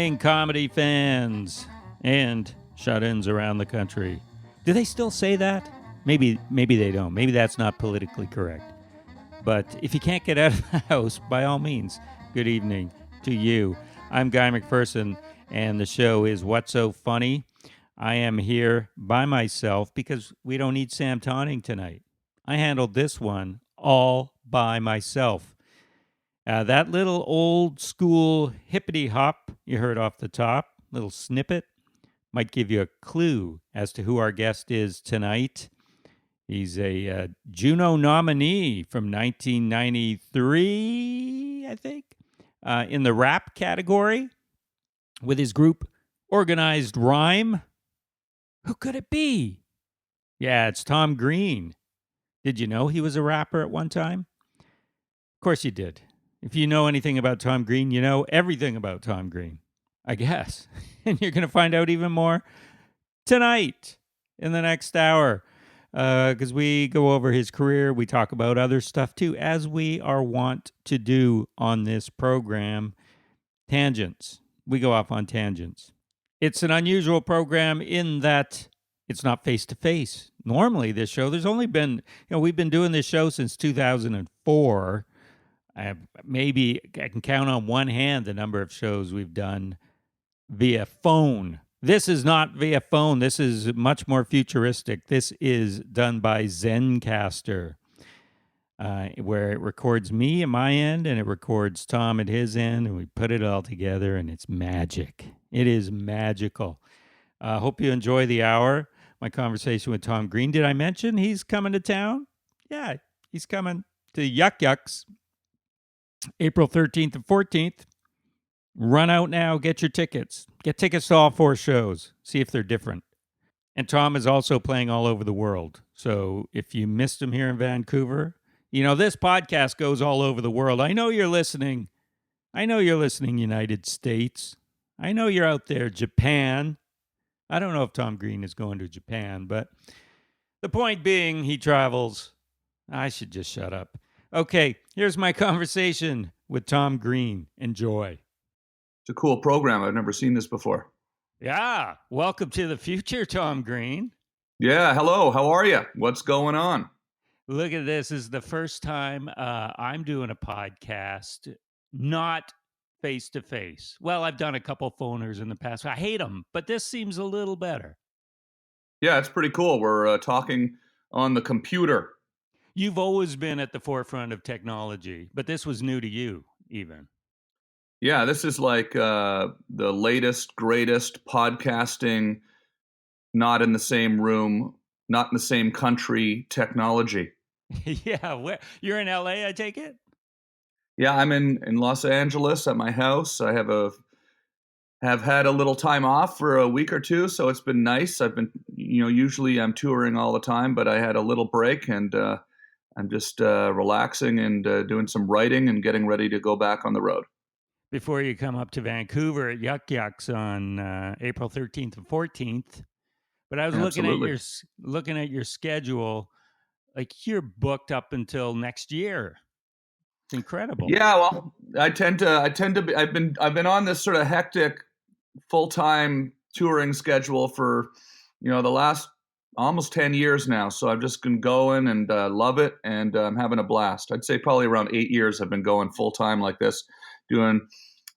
evening, comedy fans and shut-ins around the country. Do they still say that? Maybe they don't. Maybe that's not politically correct. But if you can't get out of the house, by all means, good evening to you. I'm Guy McPherson, and the show is What's So Funny? I am here by myself because we don't need Sam Tonning tonight. I handled this one all by myself. That little old school hippity hop you heard off the top, little snippet, might give you a clue as to who our guest is tonight. He's a Juno nominee from 1993, I think, in the rap category with his group Organized Rhyme. Who could it be? Yeah, it's Tom Green. Did you know he was a rapper at one time? Of course you did. If you know anything about Tom Green, you know everything about Tom Green, I guess. And you're going to find out even more tonight in the next hour because we go over his career. We talk about other stuff too, as we are wont to do on this program. Tangents. We go off on tangents. It's an unusual program in that it's not face-to-face. Normally, this show, there's only been, we've been doing this show since 2004. Maybe I can count on one hand the number of shows we've done via phone. This is not via phone. This is much more futuristic. This is done by Zencastr, where it records me at my end and it records Tom at his end, and we put it all together, and it's magic. It is magical. Hope you enjoy the hour. My conversation with Tom Green. Did I mention he's coming to town? Yeah, he's coming to Yuck Yucks. April 13th and 14th. Run out now. Get your tickets. Get tickets to all 4 shows. See if they're different. And Tom is also playing all over the world. So if you missed him here in Vancouver, this podcast goes all over the world. I know you're listening. United States. I know you're out there, Japan. I don't know if Tom Green is going to Japan, but the point being, he travels. I should just shut up. Okay, here's my conversation with Tom Green. Enjoy. It's a cool program. I've never seen this before. Yeah. Welcome to the future, Tom Green. Yeah. Hello. How are you? What's going on? Look at this. This is the first time I'm doing a podcast, not face-to-face. Well, I've done a couple phoners in the past. I hate them, but this seems a little better. Yeah, it's pretty cool. We're talking on the computer. You've always been at the forefront of technology, but this was new to you, even. Yeah, this is like the latest, greatest podcasting, not in the same room, not in the same country technology. Yeah, you're in LA, I take it? Yeah, I'm in Los Angeles at my house. I have had a little time off for a week or two, so it's been nice. I've been, usually I'm touring all the time, but I had a little break, and I'm just relaxing and doing some writing and getting ready to go back on the road. Before you come up to Vancouver at Yuck Yucks on April 13th and 14th. But I was looking at your schedule, like you're booked up until next year. It's incredible. Yeah, well, I tend to be, I've been on this sort of hectic full-time touring schedule for, the last almost 10 years now. So I've just been going and love it, and I'm having a blast. I'd say probably around 8 years I've been going full-time like this, doing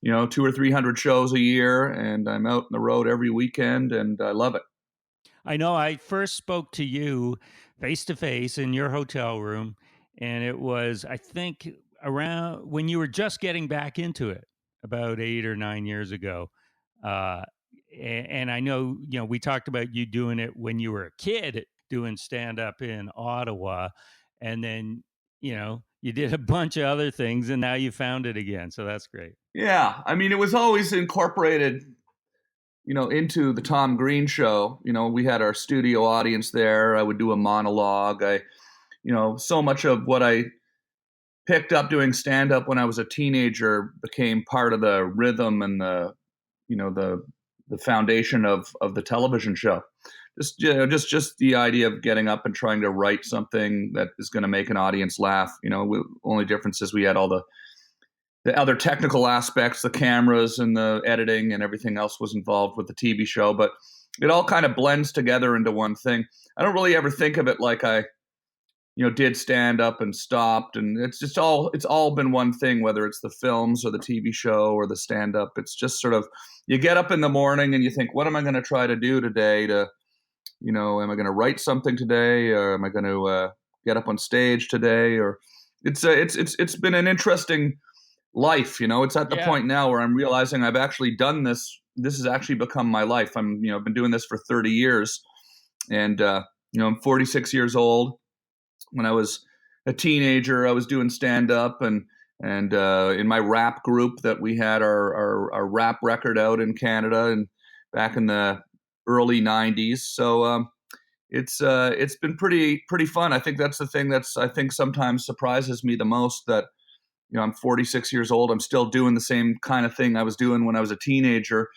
200 or 300 shows a year, and I'm out on the road every weekend, and I love it. I know. I first spoke to you face-to-face in your hotel room, and it was, I think, around when you were just getting back into it about 8 or 9 years ago. And I know, we talked about you doing it when you were a kid, doing stand-up in Ottawa, and then, you did a bunch of other things, and now you found it again. So that's great. Yeah. I mean, it was always incorporated, into the Tom Green show. We had our studio audience there. I would do a monologue. So much of what I picked up doing stand-up when I was a teenager became part of the rhythm and the foundation of the television show. Just the idea of getting up and trying to write something that is going to make an audience laugh. Only difference is we had all the the other technical aspects, the cameras and the editing and everything else was involved with the TV show, but it all kind of blends together into one thing. I don't really ever think of it like I, did stand up and stopped, and it's all been one thing, whether it's the films or the TV show or the stand up. It's just sort of, you get up in the morning and you think, what am I going to try to do today to, am I going to write something today, or am I going to get up on stage today? Or it's been an interesting life. It's at the Yeah. point now where I'm realizing I've actually done this. This has actually become my life. I've been doing this for 30 years, and I'm 46 years old. When I was a teenager, I was doing stand up, and in my rap group that we had our rap record out in Canada and back in the early 90s. So it's been pretty fun. I think that's the thing that's, I think, sometimes surprises me the most, that I'm 46 years old. I'm still doing the same kind of thing I was doing when I was a teenager,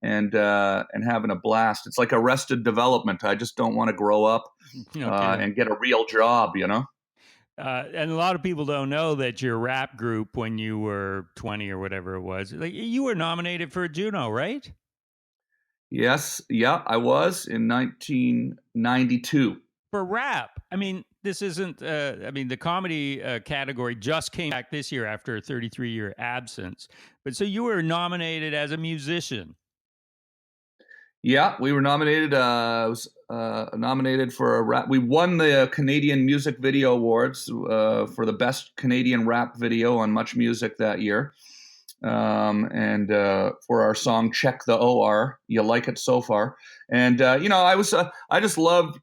and having a blast. It's like Arrested Development. I just don't want to grow up No kidding. and get a real job. And a lot of people don't know that your rap group, when you were 20 or whatever it was, like, you were nominated for a Juno, right? Yes, yeah, I was in 1992. For rap. I mean, this isn't, the comedy category just came back this year after a 33-year absence. But so you were nominated as a musician. Yeah, we were nominated. I was nominated for a rap. We won the Canadian Music Video Awards for the best Canadian rap video on Much Music that year, and for our song "Check the OR." You like it so far? And I just loved,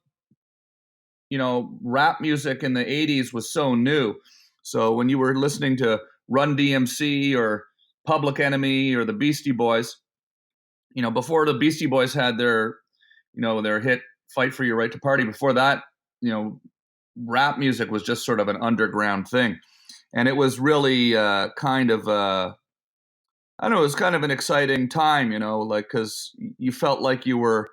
rap music in the '80s was so new. So when you were listening to Run DMC or Public Enemy or the Beastie Boys, before the Beastie Boys had their hit "Fight for Your Right to Party," before that, you know, rap music was just sort of an underground thing, and it was really kind of I don't know, it was kind of an exciting time, like, because you felt like you were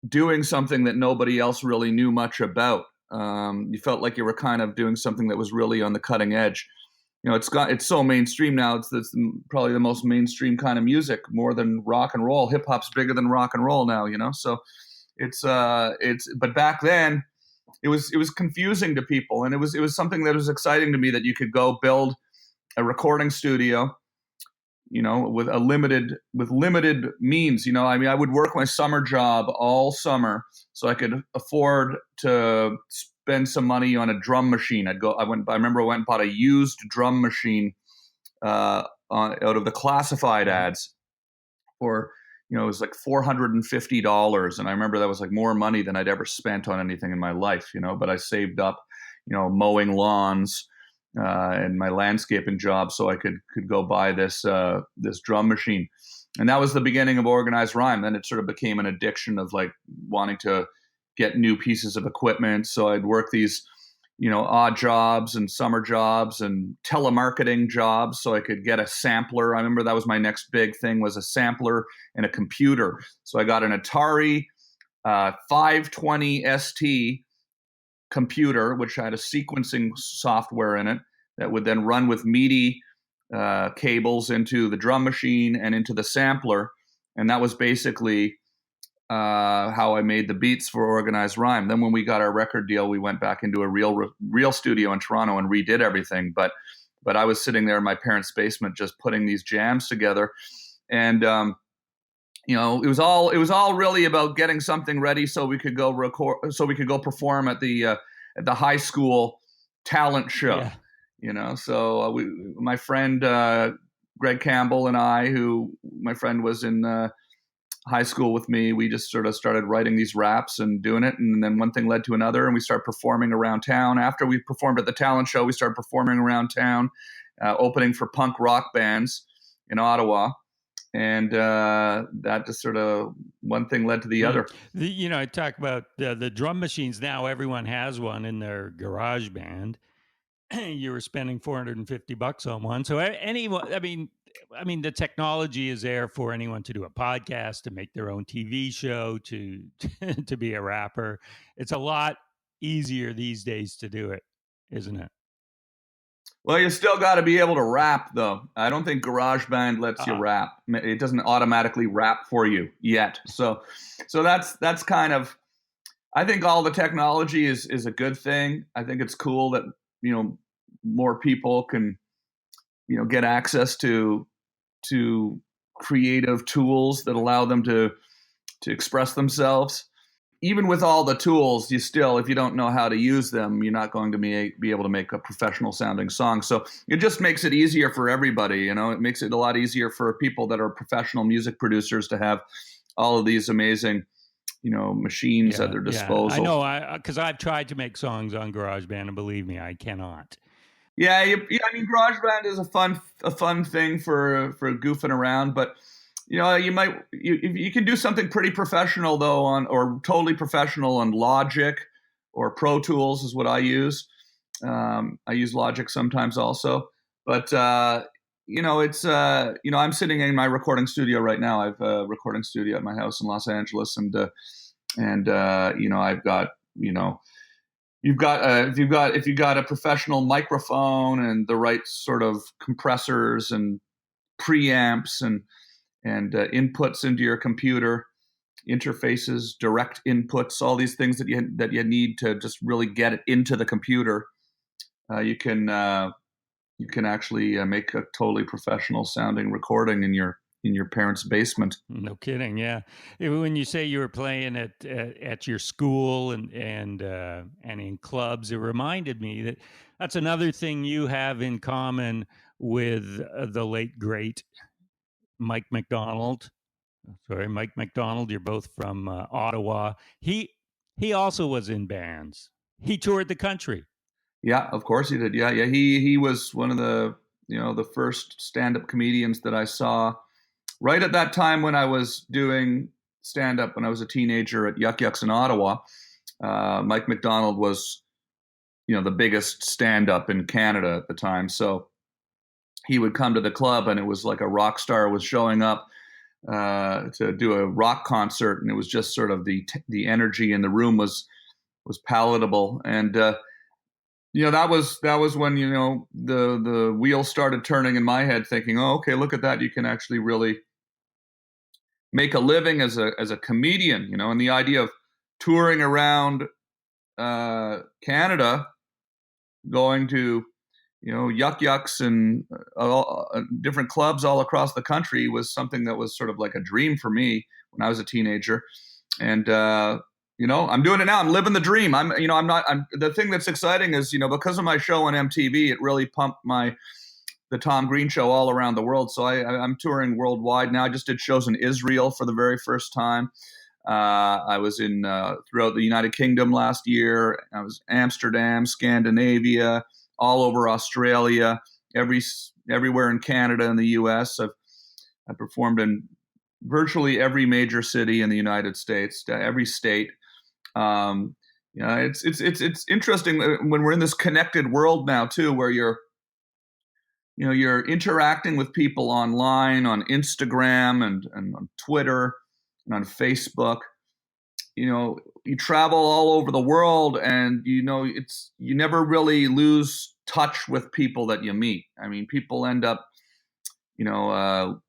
doing something that nobody else really knew much about. You felt like you were kind of doing something that was really on the cutting edge. It's so mainstream now. It's probably the most mainstream kind of music, more than rock and roll. Hip hop's bigger than rock and roll now. So it's but back then it was confusing to people, and it was something that was exciting to me, that you could go build a recording studio, with limited means. I mean, I would work my summer job all summer so I could afford to spend some money on a drum machine. I remember I went and bought a used drum machine out of the classified ads for, it was like $450. And I remember that was like more money than I'd ever spent on anything in my life, but I saved up, mowing lawns and my landscaping job so I could go buy this drum machine. And that was the beginning of organized rhyme. Then it sort of became an addiction of like wanting to get new pieces of equipment. So I'd work these, odd jobs and summer jobs and telemarketing jobs so I could get a sampler. I remember that was my next big thing, was a sampler and a computer. So I got an Atari 520 ST computer, which had a sequencing software in it that would then run with MIDI cables into the drum machine and into the sampler. And that was basically how I made the beats for Organized Rhyme. Then when we got our record deal, we went back into a real studio in Toronto and redid everything. But I was sitting there in my parents' basement just putting these jams together, and it was all really about getting something ready so we could go perform at the high school talent show. Yeah. So my friend Greg Campbell and I, who my friend was in high school with me, we just sort of started writing these raps and doing it, and then one thing led to another, and we started performing around town. After we performed at the talent show, we started performing around town, opening for punk rock bands in Ottawa, and that just sort of, one thing led to the other. I talk about the drum machines now. Everyone has one in their garage band. You were spending $450 on one. So anyone, the technology is there for anyone to do a podcast, to make their own TV show, to to be a rapper. It's a lot easier these days to do it, isn't it? Well, you still got to be able to rap, though. I don't think GarageBand lets you Uh, rap. It doesn't automatically rap for you yet. So that's kind of. I think all the technology is a good thing. I think it's cool that more people can get access to creative tools that allow them to express themselves. Even with all the tools, you still, if you don't know how to use them, you're not going to be able to make a professional sounding song. So it just makes it easier for everybody. It makes it a lot easier for people that are professional music producers to have all of these amazing, machines at yeah, their yeah. I disposal. know. Because I've tried to make songs on GarageBand, and believe me, I cannot. Yeah, I mean, GarageBand is a fun thing for goofing around, but you can do something pretty professional though or totally professional on Logic or Pro Tools is what I use. I use Logic sometimes also, but it's I'm sitting in my recording studio right now. I have a recording studio at my house in Los Angeles, and I've got if you've got a professional microphone and the right sort of compressors and preamps and inputs into your computer, interfaces, direct inputs, all these things that you need to just really get it into the computer. You can actually make a totally professional sounding recording in your parents' basement. No kidding. Yeah. When you say you were playing at your school and in clubs, it reminded me that that's another thing you have in common with the late great Mike McDonald. Sorry, Mike McDonald. You're both from Ottawa. He also was in bands. He toured the country. Yeah, of course he did. Yeah, yeah. He was one of the first stand-up comedians that I saw right at that time when I was doing stand-up when I was a teenager at Yuck Yucks in Ottawa. Mike McDonald was the biggest stand-up in Canada at the time. So he would come to the club, and it was like a rock star was showing up to do a rock concert, and it was just sort of the energy in the room was palatable, and that was when the wheels started turning in my head, thinking, oh, okay, look at that, you can actually really make a living as a comedian, and the idea of touring around Canada, going to yuck yucks and different clubs all across the country was something that was sort of like a dream for me when I was a teenager, and I'm doing it now. I'm living the dream. I'm the thing that's exciting is because of my show on MTV, it really pumped the Tom Green Show all around the world. So I'm touring worldwide now. I just did shows in Israel for the very first time. I was in throughout the United Kingdom last year. I was Amsterdam, Scandinavia, all over Australia, everywhere in Canada and the U.S. I've performed in virtually every major city in the United States, every state. It's interesting when we're in this connected world now too, where you're interacting with people online on Instagram and on Twitter and on Facebook. You travel all over the world, and you never really lose touch with people that you meet. I mean, people end up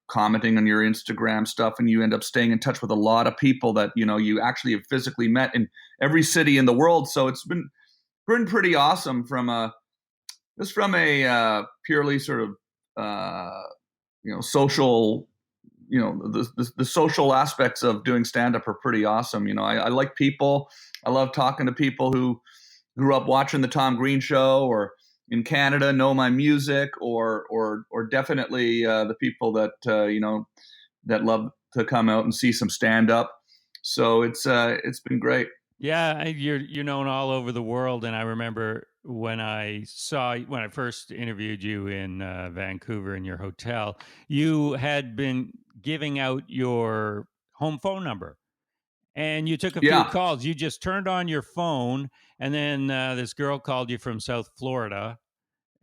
commenting on your Instagram stuff, and you end up staying in touch with a lot of people that you actually have physically met in every city in the world. So it's been pretty awesome from a purely sort of social, the social aspects of doing stand up are pretty awesome. I like people. I love talking to people who grew up watching the Tom Green Show, or in Canada know my music, or definitely the people that that love to come out and see some stand up. So it's been great. Yeah, you're known all over the world, and I remember when I first interviewed you in Vancouver in your hotel, you had been giving out your home phone number, and you took a few Yeah, calls. You just turned on your phone, and then this girl called you from South Florida,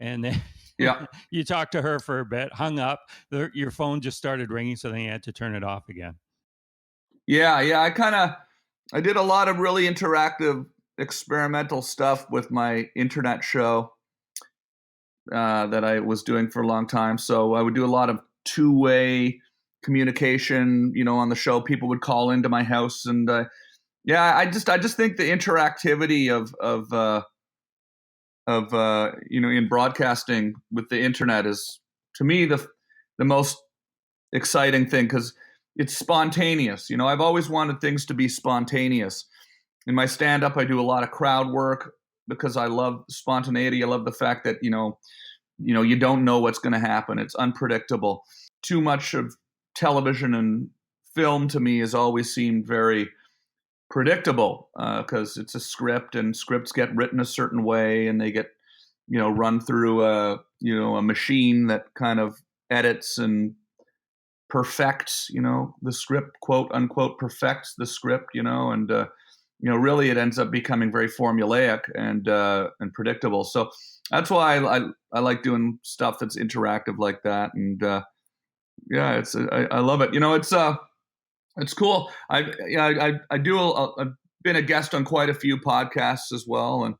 and then yeah, you talked to her for a bit, hung up. Your phone just started ringing, so then you had to turn it off again. yeah. I did a lot of really interactive experimental stuff with my internet show. that I was doing for a long time. So I would do a lot of two-way communication. On the show, people would call into my house, and yeah, I just think the interactivity of in broadcasting with the internet is, to me, the most exciting thing, because it's spontaneous. I've always wanted things to be spontaneous. In my stand-up, I do a lot of crowd work because I love spontaneity. I love the fact that you don't know what's going to happen. It's unpredictable. Too much of television and film to me has always seemed very predictable, because it's a script, and scripts get written a certain way, and they get run through a machine that kind of edits and perfects the script, quote unquote, perfects the script, and really it ends up becoming very formulaic and predictable. So that's why I like doing stuff that's interactive like that. And yeah, I love it. It's cool. I've been a guest on quite a few podcasts as well,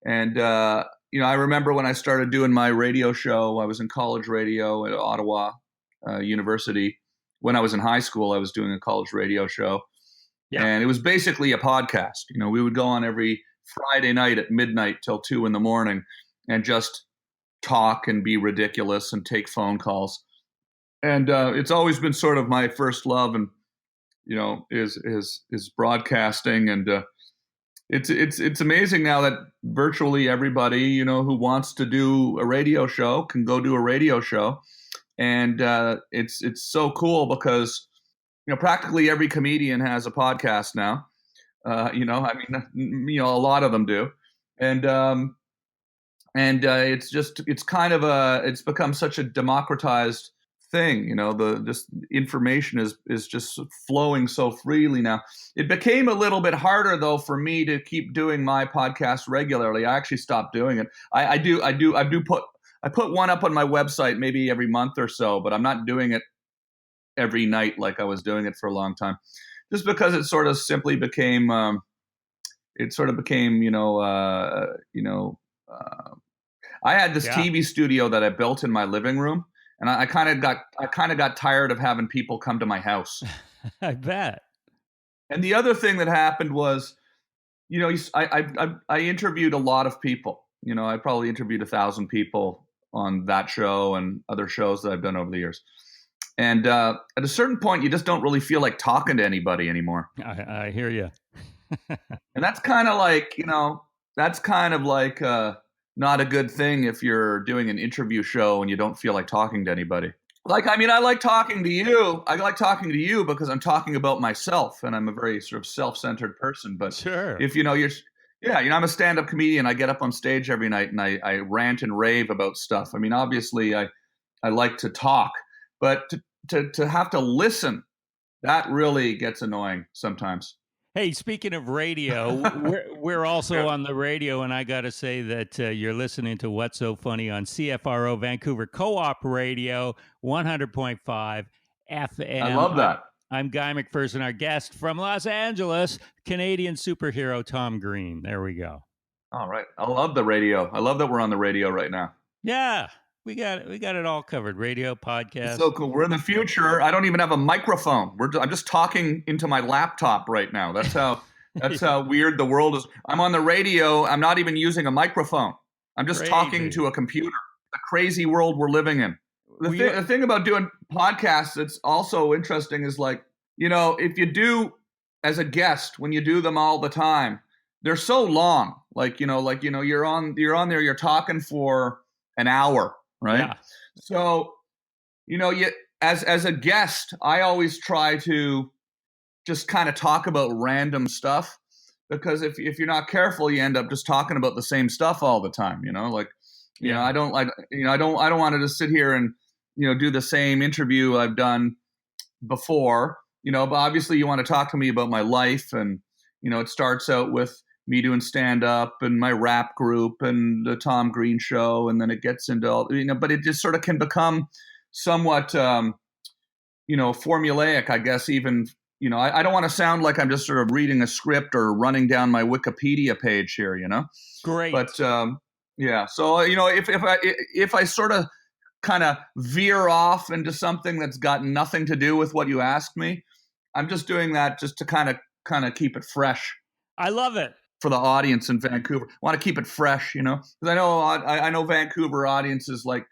and I remember when I started doing my radio show. I was in college radio at Ottawa University. When I was in high school, I was doing a college radio show, and it was basically a podcast. We would go on every Friday night at midnight till 2 a.m. and just talk and be ridiculous and take phone calls. And it's always been sort of my first love, and is broadcasting. And it's amazing now that virtually everybody who wants to do a radio show can go do a radio show. And it's so cool because practically every comedian has a podcast now. I mean, a lot of them do, and it's become such a democratized thing. The information is just flowing so freely now. It became a little bit harder though for me to keep doing my podcast regularly. I actually stopped doing it. I put one up on my website maybe every month or so, but I'm not doing it every night like I was doing it for a long time, just because it sort of simply became, I had this TV studio that I built in my living room, and I kind of got tired of having people come to my house. I bet. And the other thing that happened was, I interviewed a lot of people. I probably interviewed 1,000 people on that show and other shows that I've done over the years. And at a certain point, you just don't really feel like talking to anybody anymore. I hear you. And that's kind of like, not a good thing if you're doing an interview show and you don't feel like talking to anybody. I like talking to you. I like talking to you because I'm talking about myself, and I'm a very sort of self-centered person. But sure, if I'm a stand-up comedian. I get up on stage every night and I rant and rave about stuff. I mean, obviously, I like to talk, but to have to listen, that really gets annoying sometimes. Hey, speaking of radio, we're also on the radio, and I got to say that you're listening to What's So Funny on CFRO Vancouver Co-op Radio, 100.5 FM. I love that. I'm Guy McPherson, our guest from Los Angeles, Canadian superhero Tom Green. There we go. All right. I love the radio. I love that we're on the radio right now. Yeah. We got it all covered. Radio, podcast. So cool. We're in the future. I don't even have a microphone. I'm just talking into my laptop right now. That's how weird the world is. I'm on the radio. I'm not even using a microphone. I'm just talking to a computer. The crazy world we're living in. The thing about doing podcasts that's also interesting is if you do as a guest, when you do them all the time, they're so long. You're on there, you're talking for an hour. Right. Yeah. So, as a guest, I always try to just kind of talk about random stuff, because if you're not careful, you end up just talking about the same stuff all the time. I don't want to just sit here and, do the same interview I've done before, but obviously you want to talk to me about my life. And, it starts out with me doing stand-up and my rap group and the Tom Green show, and then it gets into all, but it just sort of can become somewhat, formulaic, I guess. Even, I don't want to sound like I'm just sort of reading a script or running down my Wikipedia page here, Great. But Yeah. So if I sort of kind of veer off into something that's got nothing to do with what you asked me, I'm just doing that just to kind of keep it fresh I love it. for the audience in Vancouver. I want to keep it fresh, because I know Vancouver audiences like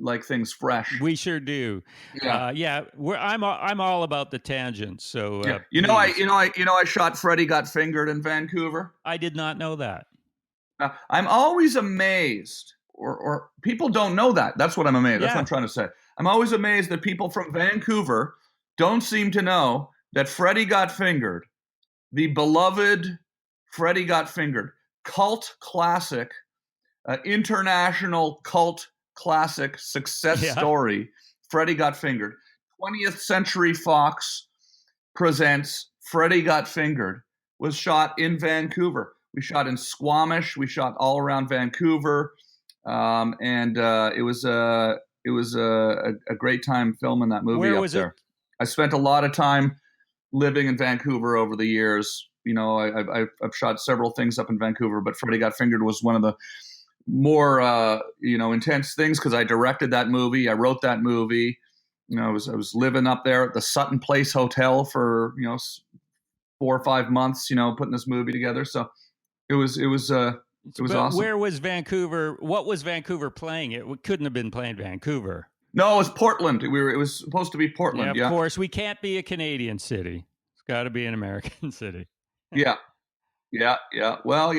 like things fresh. We sure do. Yeah. Yeah, I'm all about the tangents. So Yeah. please, I shot Freddy Got Fingered in Vancouver. I did not know that. I'm always amazed, or people don't know that. That's what I'm amazed. That's what Yeah, I'm trying to say. I'm always amazed that people from Vancouver don't seem to know that Freddy Got Fingered, the beloved Freddy Got Fingered, cult classic, international cult classic success yeah. story, Freddy Got Fingered. 20th Century Fox presents Freddy Got Fingered was shot in Vancouver. We shot in Squamish. We shot all around Vancouver, and it was a great time filming that movie Where up was it? there. I spent a lot of time living in Vancouver over the years. I've shot several things up in Vancouver, but Freddy Got Fingered was one of the more intense things because I directed that movie. I wrote that movie. I was living up there at the Sutton Place Hotel for 4 or 5 months. Putting this movie together. So it was But awesome. where was Vancouver? What was Vancouver playing? It couldn't have been playing Vancouver. No, it was Portland. It was supposed to be Yeah, Portland. of Yeah, course. We can't be a Canadian city. It's got to be an American city. yeah, yeah. Well,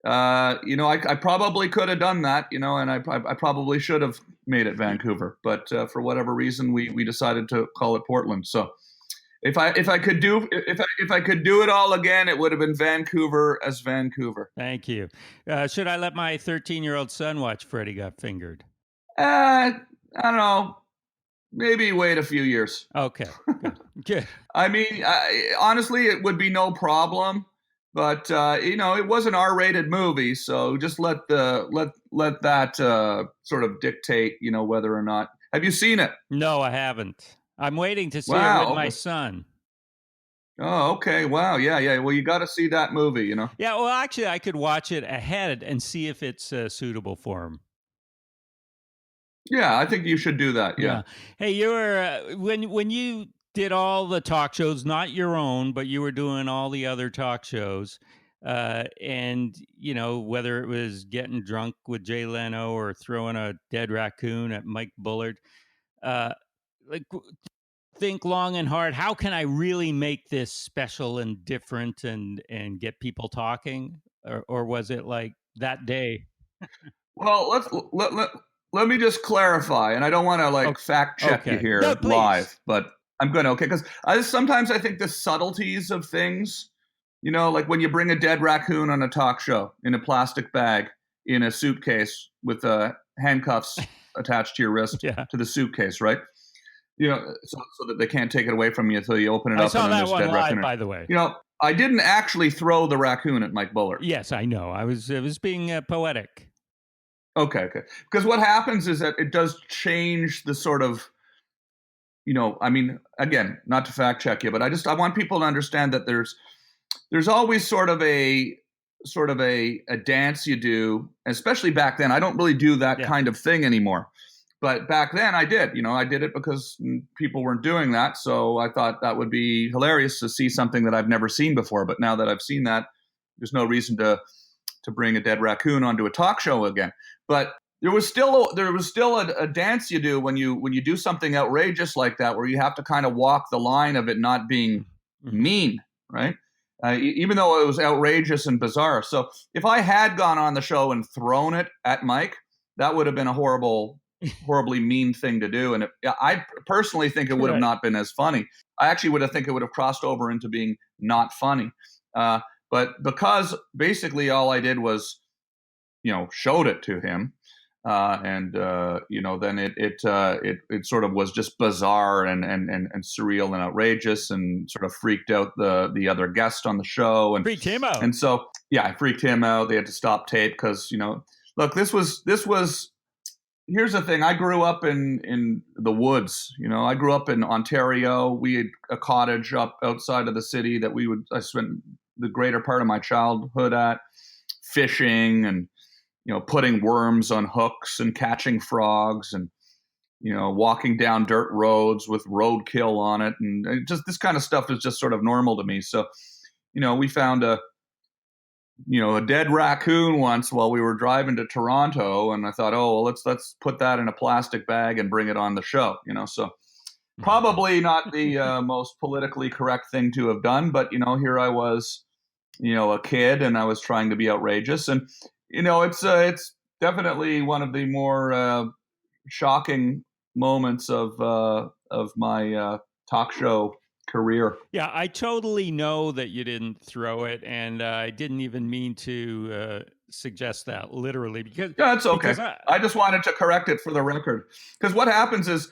I probably could have done that. And I probably should have made it Vancouver, but for whatever reason, we decided to call it Portland. So if I could do it all again, it would have been Vancouver as Vancouver. Thank you. Should I let my 13-year-old son watch Freddy Got Fingered? I don't know. Maybe wait a few years. Okay, good. Good. I mean, honestly, it would be no problem. But it was an R-rated movie, so just let that sort of dictate, whether or not. Have you seen it? No, I haven't. I'm waiting to see it with Wow. my Okay. son. Oh, okay. Wow. Yeah, yeah. Well, you got to see that movie. Yeah, well, actually, I could watch it ahead and see if it's suitable for him. Yeah, I think you should do that. Yeah. Hey, you were when you did all the talk shows, not your own, but you were doing all the other talk shows, and whether it was getting drunk with Jay Leno or throwing a dead raccoon at Mike Bullard, uh, like think long and hard. How can I really make this special and different and get people talking, or was it like that day? Well, let me just clarify, and I don't want to fact check you Okay, no, here please. live, but I'm going to, okay, because sometimes I think the subtleties of things, like when you bring a dead raccoon on a talk show in a plastic bag in a suitcase with handcuffs attached to your wrist Yeah, to the suitcase, right? So that they can't take it away from you until you open it I up saw and then that there's a one dead live, raccoon. by the way. I didn't actually throw the raccoon at Mike Bullard. Yes, I know. I was being poetic. Okay. Because what happens is that it does change the sort of, I mean, again, not to fact check you, but I want people to understand that there's always sort of a dance you do, especially back then. I don't really do that kind of thing anymore. But back then I did. I did it because people weren't doing that. So I thought that would be hilarious to see something that I've never seen before. But now that I've seen that, there's no reason to bring a dead raccoon onto a talk show again. But there was still a dance you do when you do something outrageous like that, where you have to kind of walk the line of it not being mean, right? Even though it was outrageous and bizarre. So if I had gone on the show and thrown it at Mike, that would have been a horribly mean thing to do. And I personally think it would have not been as funny. I actually would have think it would have crossed over into being not funny. But because basically all I did was, showed it to him, and then it sort of was just bizarre and surreal and outrageous, and sort of freaked out the other guest on the show, and freaked him out. And so I freaked him out. They had to stop tape because look, this was. Here's the thing. I grew up in the woods. I grew up in Ontario. We had a cottage up outside of the city that I spent the greater part of my childhood at, fishing and putting worms on hooks and catching frogs and walking down dirt roads with roadkill on it, and just this kind of stuff is just sort of normal to me. So, we found a dead raccoon once while we were driving to Toronto, and I thought, oh, well, let's put that in a plastic bag and bring it on the show. So probably not the most politically correct thing to have done, but here I was, a kid, and I was trying to be outrageous, and it's definitely one of the more shocking moments of my talk show career. Yeah, I totally know that you didn't throw it, and I didn't even mean to suggest that literally because Yeah, it's okay. because I just wanted to correct it for the record, because what happens is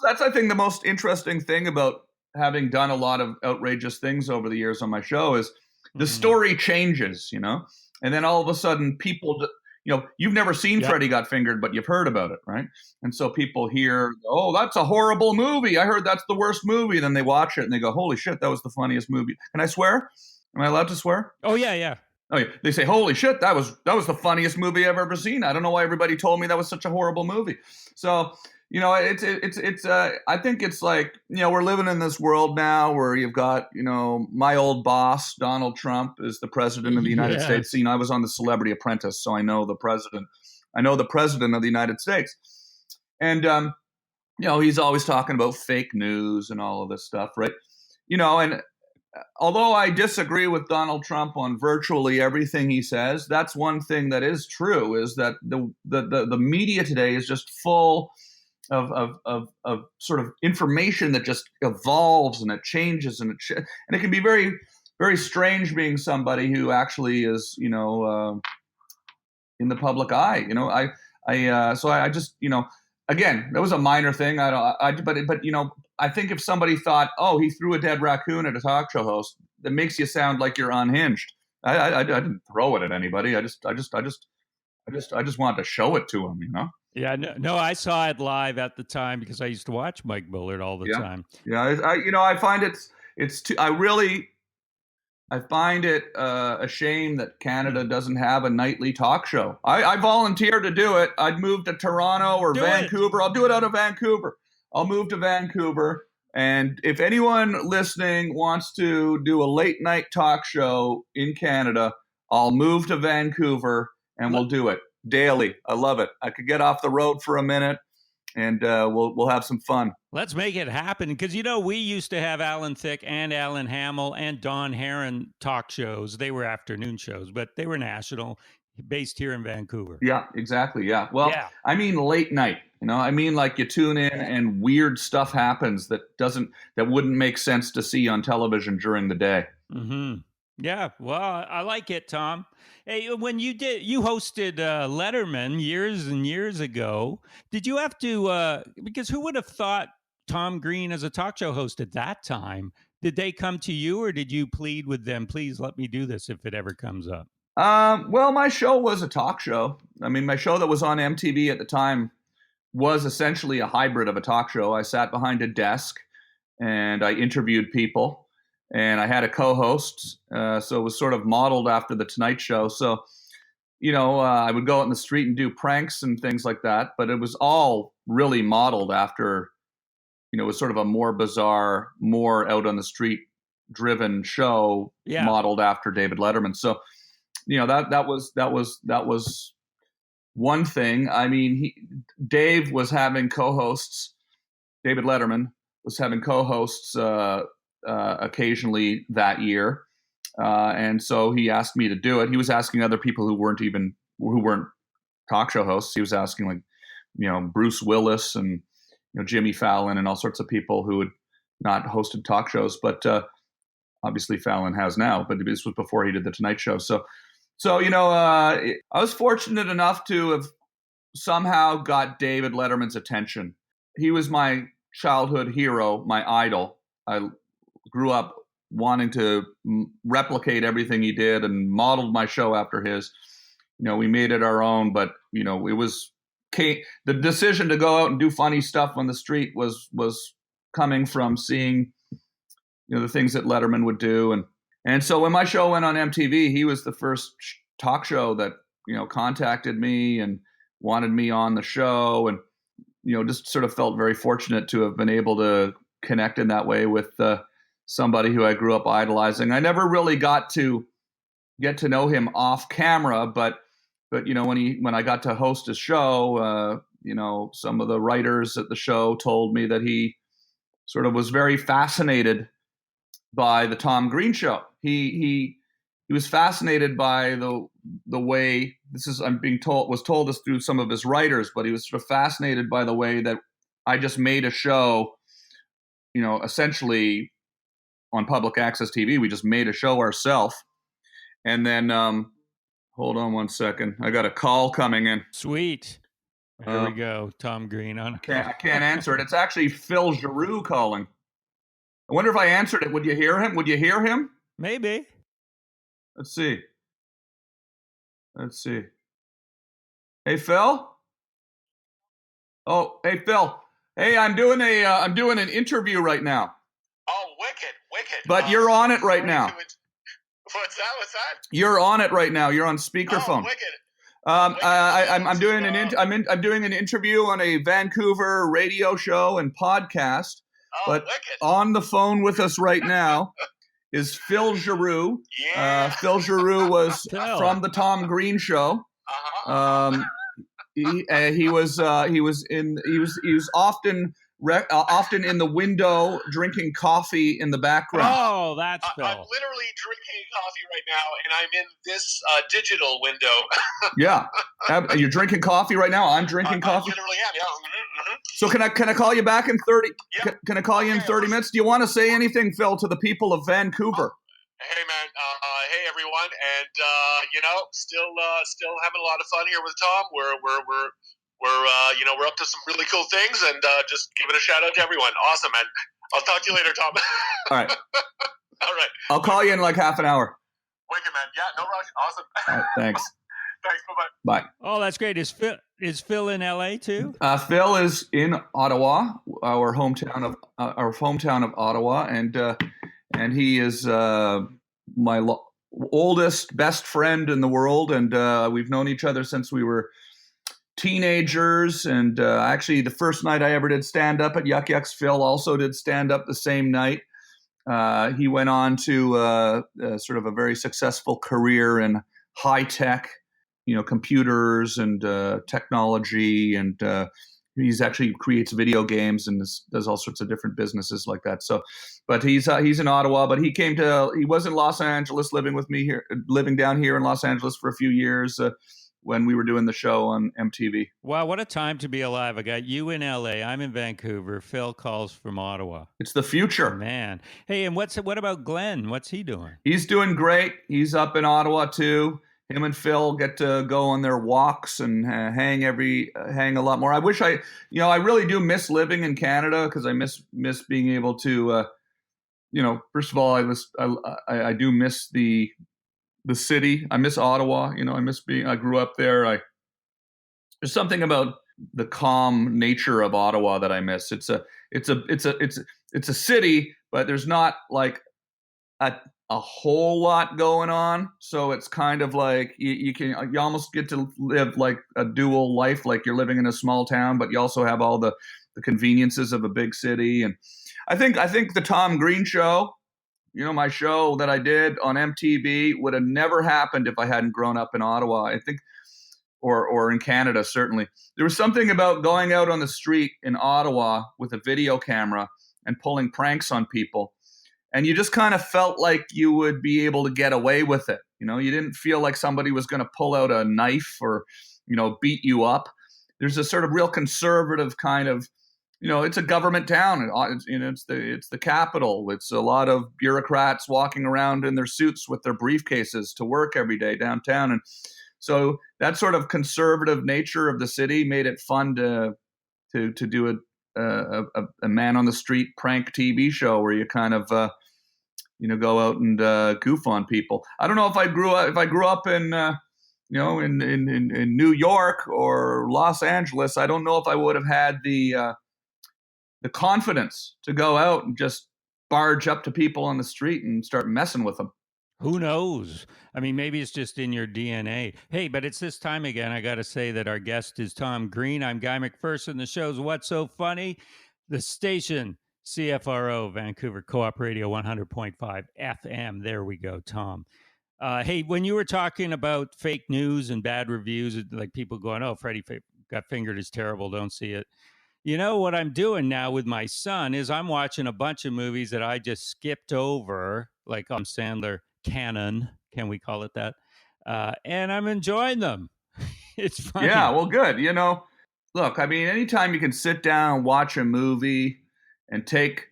that's I think the most interesting thing about having done a lot of outrageous things over the years on my show is the story changes, and then all of a sudden people, you've never seen Freddie Got Fingered, but you've heard about it, right? And so people hear, oh, that's a horrible movie. I heard that's the worst movie. And then they watch it and they go, holy shit, that was the funniest movie. Can I swear? Am I allowed to swear? Oh, yeah. Oh, yeah. They say, holy shit, that was the funniest movie I've ever seen. I don't know why everybody told me that was such a horrible movie. So, it's I think it's like, we're living in this world now where you've got, my old boss, Donald Trump, is the president of the United States. I was on The Celebrity Apprentice, so I know the president. I know the president of the United States. And, he's always talking about fake news and all of this stuff, right? And although I disagree with Donald Trump on virtually everything he says, that's one thing that is true, is that the media today is just full of sort of information that just evolves and it changes and it can be very, very strange being somebody who actually is, in the public eye. So I just, again, that was a minor thing. But I think if somebody thought, oh, he threw a dead raccoon at a talk show host, that makes you sound like you're unhinged. I didn't throw it at anybody. I just wanted to show it to him, Yeah, no, I saw it live at the time because I used to watch Mike Bullard all the time. Yeah, I find it's too. I find it a shame that Canada doesn't have a nightly talk show. I volunteer to do it. I'd move to Toronto or Vancouver. I'll do it out of Vancouver. I'll move to Vancouver. And if anyone listening wants to do a late night talk show in Canada, I'll move to Vancouver and we'll do it daily. I love it. I could get off the road for a minute and we'll have some fun. Let's make it happen, because we used to have Alan Thicke and Alan Hamill and Don Herron talk shows. They were afternoon shows, but they were national, based here in Vancouver. Yeah, exactly. Yeah. Well, I mean late night. I mean like you tune in and weird stuff happens that wouldn't make sense to see on television during the day. Mm-hmm. Yeah, well, I like it, Tom. Hey, when you hosted Letterman years and years ago, did you have to, because who would have thought Tom Green as a talk show host at that time? Did they come to you, or did you plead with them, please let me do this if it ever comes up? Well, my show was a talk show. I mean, my show that was on MTV at the time was essentially a hybrid of a talk show. I sat behind a desk and I interviewed people. And I had a co-host, so it was sort of modeled after The Tonight Show. So, I would go out in the street and do pranks and things like that. But it was all really modeled after, it was sort of a more bizarre, more out on the street driven show modeled after David Letterman. So, that was one thing. I mean, Dave was having co-hosts. David Letterman was having co-hosts occasionally that year, and so he asked me to do it. He was asking other people who weren't talk show hosts. He was asking Bruce Willis and Jimmy Fallon and all sorts of people who had not hosted talk shows, but obviously Fallon has now. But this was before he did The Tonight Show. So I was fortunate enough to have somehow got David Letterman's attention. He was my childhood hero, my idol. I grew up wanting to replicate everything he did and modeled my show after his. We made it our own, but it was the decision to go out and do funny stuff on the street was coming from seeing the things that Letterman would do, and so when my show went on MTV, he was the first talk show that contacted me and wanted me on the show, and just sort of felt very fortunate to have been able to connect in that way with somebody who I grew up idolizing. I never really got to get to know him off camera, but when I got to host his show, some of the writers at the show told me that he sort of was very fascinated by the Tom Green show. He was fascinated by the way was told this through some of his writers, but he was sort of fascinated by the way that I just made a show, essentially on public access TV. We just made a show ourselves. And then, hold on one second. I got a call coming in. Sweet. There we go. Tom Green on. I can't answer it. It's actually Phil Giroux calling. I wonder if I answered it. Would you hear him? Would you hear him? Maybe. Let's see. Hey, Phil? Oh, hey, Phil. Hey, I'm doing an interview right now. Oh, wicked. But you're on it right now. What's that? You're on it right now. You're on speakerphone. Oh, wicked. I'm doing an interview on a Vancouver radio show and podcast. Oh, but wicked. on the phone with us right now is Phil Giroux. Yeah. Phil Giroux was from the Tom Green show. He was often in the window drinking coffee in the background. Oh, that's Phil. I'm literally drinking coffee right now, and I'm in this digital window. Yeah, you're drinking coffee right now. I'm drinking coffee. I literally am. Yeah. Mm-hmm. So can I call you back in 30? Yep. Can I call you in 30 minutes? Do you want to say anything, Phil, to the people of Vancouver? Hey man, hey everyone, and still having a lot of fun here with Tom. We're up to some really cool things, and just giving a shout out to everyone. Awesome, man. I'll talk to you later, Tom. All right. All right. I'll call you in like half an hour. Wicked, man. Yeah, no rush. Awesome. All right, thanks. Thanks. Bye-bye. Bye. Oh, that's great. Is Phil in LA too? Phil is in Ottawa, our hometown of Ottawa, and he is my oldest, best friend in the world, and we've known each other since we were teenagers. And actually, the first night I ever did stand up at Yuck Yucks, Phil also did stand up the same night. He went on to sort of a very successful career in high tech, computers and technology, and he's actually creates video games and does all sorts of different businesses like that. So, but he's in Ottawa, but he was in Los Angeles living down here in Los Angeles for a few years when we were doing the show on MTV. Wow, what a time to be alive. I got you in LA, I'm in Vancouver, Phil calls from Ottawa. It's the future. Man. Hey, and what about Glenn? What's he doing? He's doing great. He's up in Ottawa too. Him and Phil get to go on their walks and hang a lot more. I wish I really do miss living in Canada, because I miss being able to, first of all, I do miss the city. I miss Ottawa. I grew up there. There's something about the calm nature of Ottawa that I miss. It's a city, but there's not like a whole lot going on, so it's kind of like you almost get to live like a dual life, like you're living in a small town, but you also have all the conveniences of a big city. And I think the Tom Green show, my show that I did on MTV, would have never happened if I hadn't grown up in Ottawa. I think, or in Canada certainly. There was something about going out on the street in Ottawa with a video camera and pulling pranks on people. And you just kind of felt like you would be able to get away with it. You didn't feel like somebody was going to pull out a knife or, beat you up. There's a sort of real conservative kind of, it's a government town. It's the capital. It's a lot of bureaucrats walking around in their suits with their briefcases to work every day downtown. And so that sort of conservative nature of the city made it fun to do a man on the street prank TV show where you kind of go out and goof on people. I don't know if I grew up in in New York or Los Angeles. I don't know if I would have had the confidence to go out and just barge up to people on the street and start messing with them. Who knows? I mean, maybe it's just in your DNA. Hey, but it's this time again. I got to say that our guest is Tom Green. I'm Guy McPherson. The show's What's So Funny? The station, CFRO, Vancouver Co-op Radio 100.5 FM. There we go, Tom. Hey, when you were talking about fake news and bad reviews, like people going, oh, Freddie Got Fingered is terrible, don't see it. You know what I'm doing now with my son is I'm watching a bunch of movies that I just skipped over, like Sandler canon, can we call it that? And I'm enjoying them. It's funny. Yeah, well, good. Look, I mean, anytime you can sit down, watch a movie, and take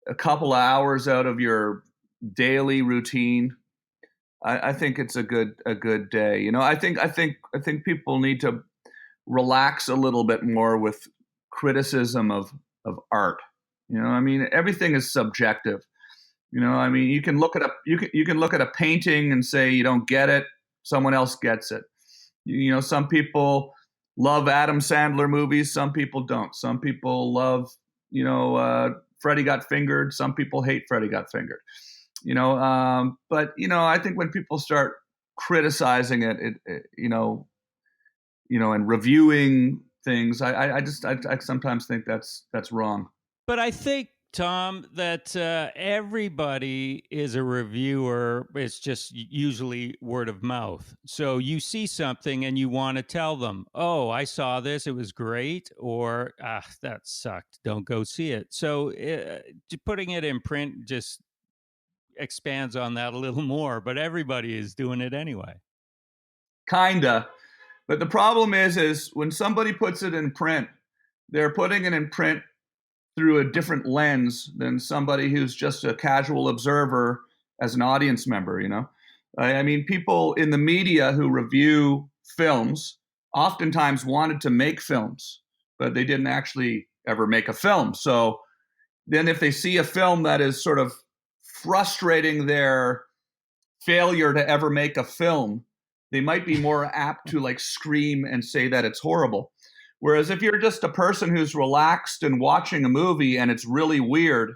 a couple of hours out of your daily routine, I think it's a good day. I think people need to relax a little bit more with criticism of art. I mean, everything is subjective. I mean, you can look at a painting and say you don't get it. Someone else gets it. Some people love Adam Sandler movies. Some people don't. Some people love, Freddie Got Fingered. Some people hate Freddie Got Fingered. But I think when people start criticizing it, and reviewing things, I sometimes think that's wrong. But I think, Tom, that everybody is a reviewer. It's just usually word of mouth. So you see something and you want to tell them, oh, I saw this. It was great. Or, that sucked. Don't go see it. So putting it in print just expands on that a little more. But everybody is doing it anyway. Kinda. But the problem is when somebody puts it in print, they're putting it in print through a different lens than somebody who's just a casual observer as an audience member. I mean, people in the media who review films oftentimes wanted to make films, but they didn't actually ever make a film. So then if they see a film that is sort of frustrating their failure to ever make a film, they might be more apt to like scream and say that it's horrible. Whereas if you're just a person who's relaxed and watching a movie and it's really weird,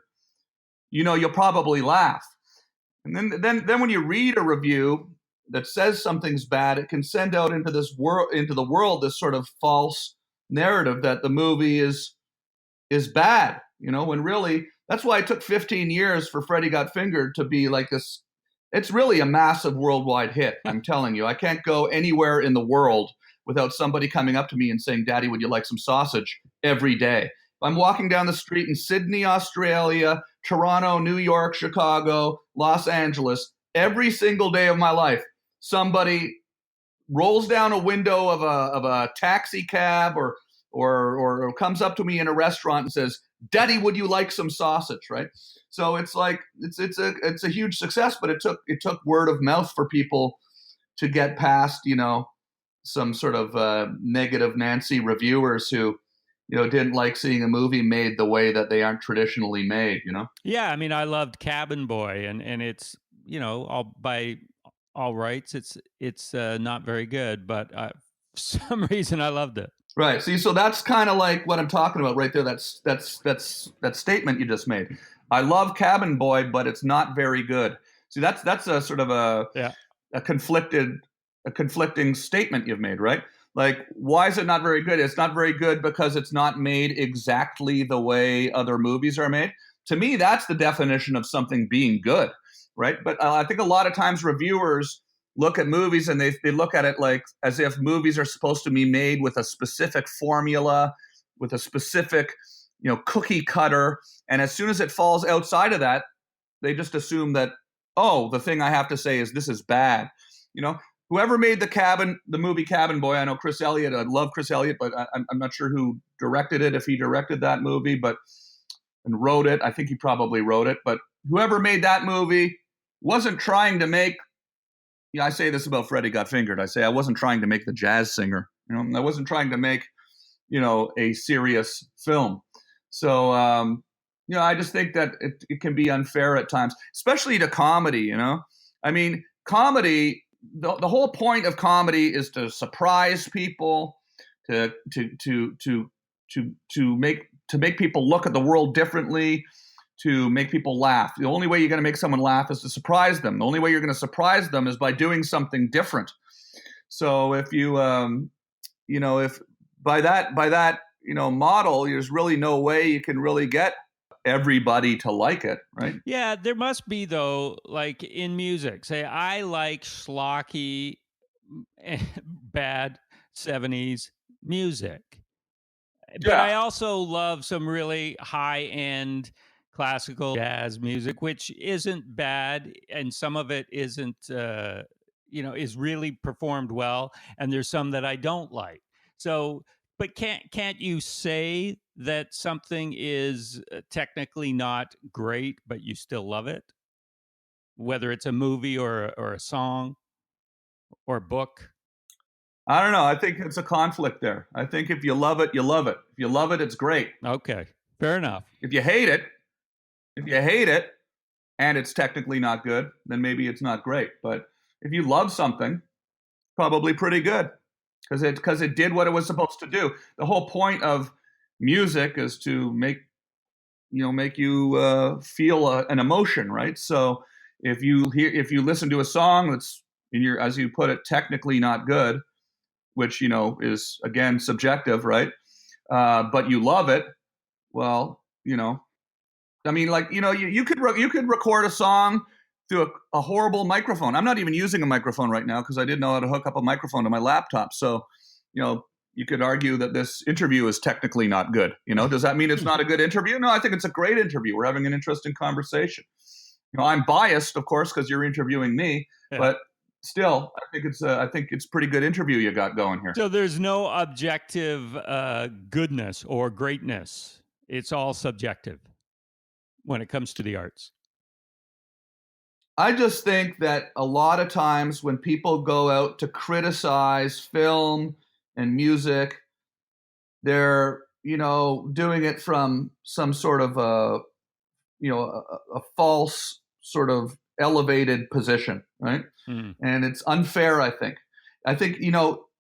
you'll probably laugh. And then when you read a review that says something's bad, it can send out into the world this sort of false narrative that the movie is bad. When really that's why it took 15 years for Freddie Got Fingered to be like this. It's really a massive worldwide hit. I'm telling you, I can't go anywhere in the world without somebody coming up to me and saying, Daddy, would you like some sausage every day? If I'm walking down the street in Sydney, Australia, Toronto, New York, Chicago, Los Angeles, every single day of my life, somebody rolls down a window of a taxi cab or comes up to me in a restaurant and says, Daddy, would you like some sausage, right? So it's like it's a huge success, but it took word of mouth for people to get past, some sort of negative Nancy reviewers who, didn't like seeing a movie made the way that they aren't traditionally made, Yeah, I mean, I loved Cabin Boy, and it's all by all rights, it's not very good, but for some reason I loved it. Right. See, so that's kind of like what I'm talking about right there. That's that statement you just made. I love Cabin Boy, but it's not very good. See, that's a sort of a conflicting statement you've made, right? Like, why is it not very good? It's not very good because it's not made exactly the way other movies are made. To me, that's the definition of something being good, right? But I think a lot of times reviewers look at movies and they look at it like as if movies are supposed to be made with a specific formula, with a specific, cookie cutter. And as soon as it falls outside of that, they just assume that, oh, the thing I have to say is this is bad. Whoever made the movie Cabin Boy, I know Chris Elliott. I love Chris Elliott, but I'm not sure who directed it, if he directed that movie, and wrote it. I think he probably wrote it. But whoever made that movie wasn't trying to make. I say this about Freddie Got Fingered. I say I wasn't trying to make the jazz singer. I wasn't trying to make, a serious film. So, I just think that it can be unfair at times, especially to comedy. I mean, comedy. The whole point of comedy is to surprise people, to make people look at the world differently, to make people laugh. The only way you're going to make someone laugh is to surprise them. The only way you're going to surprise them is by doing something different. So if you, if by that model, there's really no way you can really get everybody to like it, right? Yeah, there must be, though, like in music. Say, I like schlocky, bad 70s music. But I also love some really high-end classical jazz music, which isn't bad, and some of it isn't, is really performed well, and there's some that I don't like. So, but can't you say that something is technically not great, but you still love it, whether it's a movie or a song or a book? I don't know. I think it's a conflict there. I think if you love it, you love it. If you love it, it's great. Okay, fair enough. If you hate it, and it's technically not good, then maybe it's not great. But if you love something, probably pretty good because it did what it was supposed to do. The whole point of music is to make you feel an emotion, right? So if you listen to a song that's as you put it, technically not good, which is again subjective, right? But you love it. Well, I mean, like you could record a song through a horrible microphone. I'm not even using a microphone right now because I didn't know how to hook up a microphone to my laptop. So, you could argue that this interview is technically not good. Does that mean it's not a good interview? No, I think it's a great interview. We're having an interesting conversation. I'm biased, of course, because you're interviewing me, but still, I think it's a pretty good interview you got going here. So there's no objective goodness or greatness. It's all subjective when it comes to the arts. I just think that a lot of times when people go out to criticize film and music, they're, doing it from some sort of a false sort of elevated position, right? And it's unfair, I think. I think,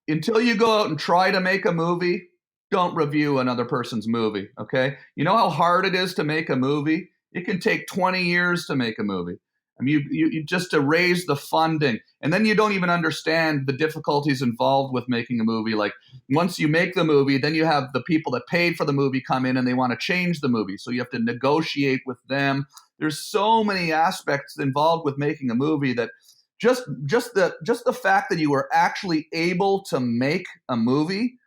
until you go out and try to make a movie, don't review another person's movie, okay? You know how hard it is to make a movie? It can take 20 years to make a movie. I mean, you just to raise the funding, and then you don't even understand the difficulties involved with making a movie. Like once you make the movie, then you have the people that paid for the movie come in and they want to change the movie. So you have to negotiate with them. There's so many aspects involved with making a movie that just the fact that you were actually able to make a movie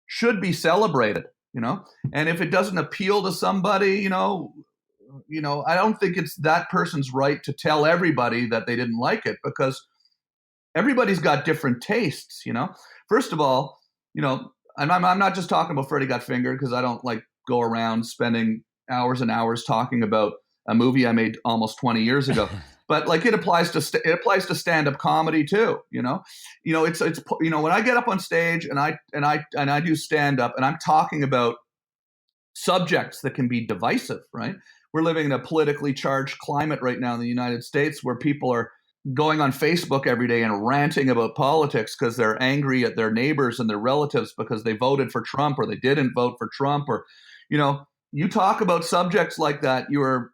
should be celebrated, And if it doesn't appeal to somebody, I don't think it's that person's right to tell everybody that they didn't like it because everybody's got different tastes, First of all, and I'm not just talking about Freddy Got Fingered because I don't like go around spending hours and hours talking about a movie I made almost 20 years ago. But like it applies to stand-up comedy too, It's when I get up on stage and I do stand-up and I'm talking about subjects that can be divisive, right? We're living in a politically charged climate right now in the United States where people are going on Facebook every day and ranting about politics because they're angry at their neighbors and their relatives because they voted for Trump or they didn't vote for Trump or, you talk about subjects like that, you're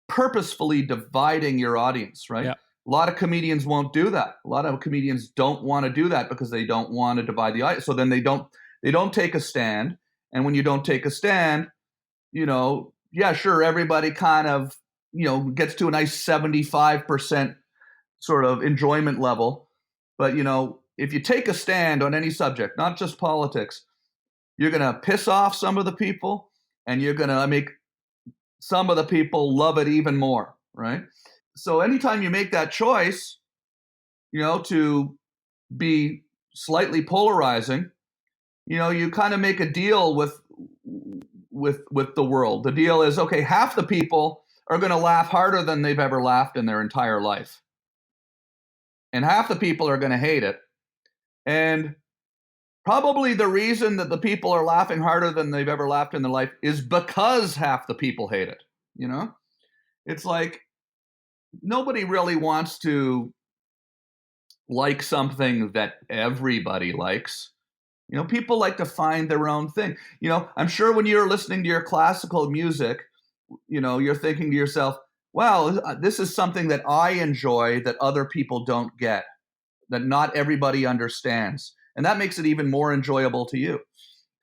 purposefully dividing your audience, right? Yeah. A lot of comedians won't do that. A lot of comedians don't want to do that because they don't want to divide the audience. So then they don't take a stand. And when you don't take a stand, yeah, sure, everybody kind of, gets to a nice 75% sort of enjoyment level. But, if you take a stand on any subject, not just politics, you're going to piss off some of the people and you're going to make some of the people love it even more, right? So anytime you make that choice, to be slightly polarizing, you kind of make a deal with the world. The deal is, okay, half the people are going to laugh harder than they've ever laughed in their entire life. And half the people are going to hate it. And probably the reason that the people are laughing harder than they've ever laughed in their life is because half the people hate it. It's like nobody really wants to like something that everybody likes. People like to find their own thing. I'm sure when you're listening to your classical music, you're thinking to yourself, wow, this is something that I enjoy that other people don't get, that not everybody understands. And that makes it even more enjoyable to you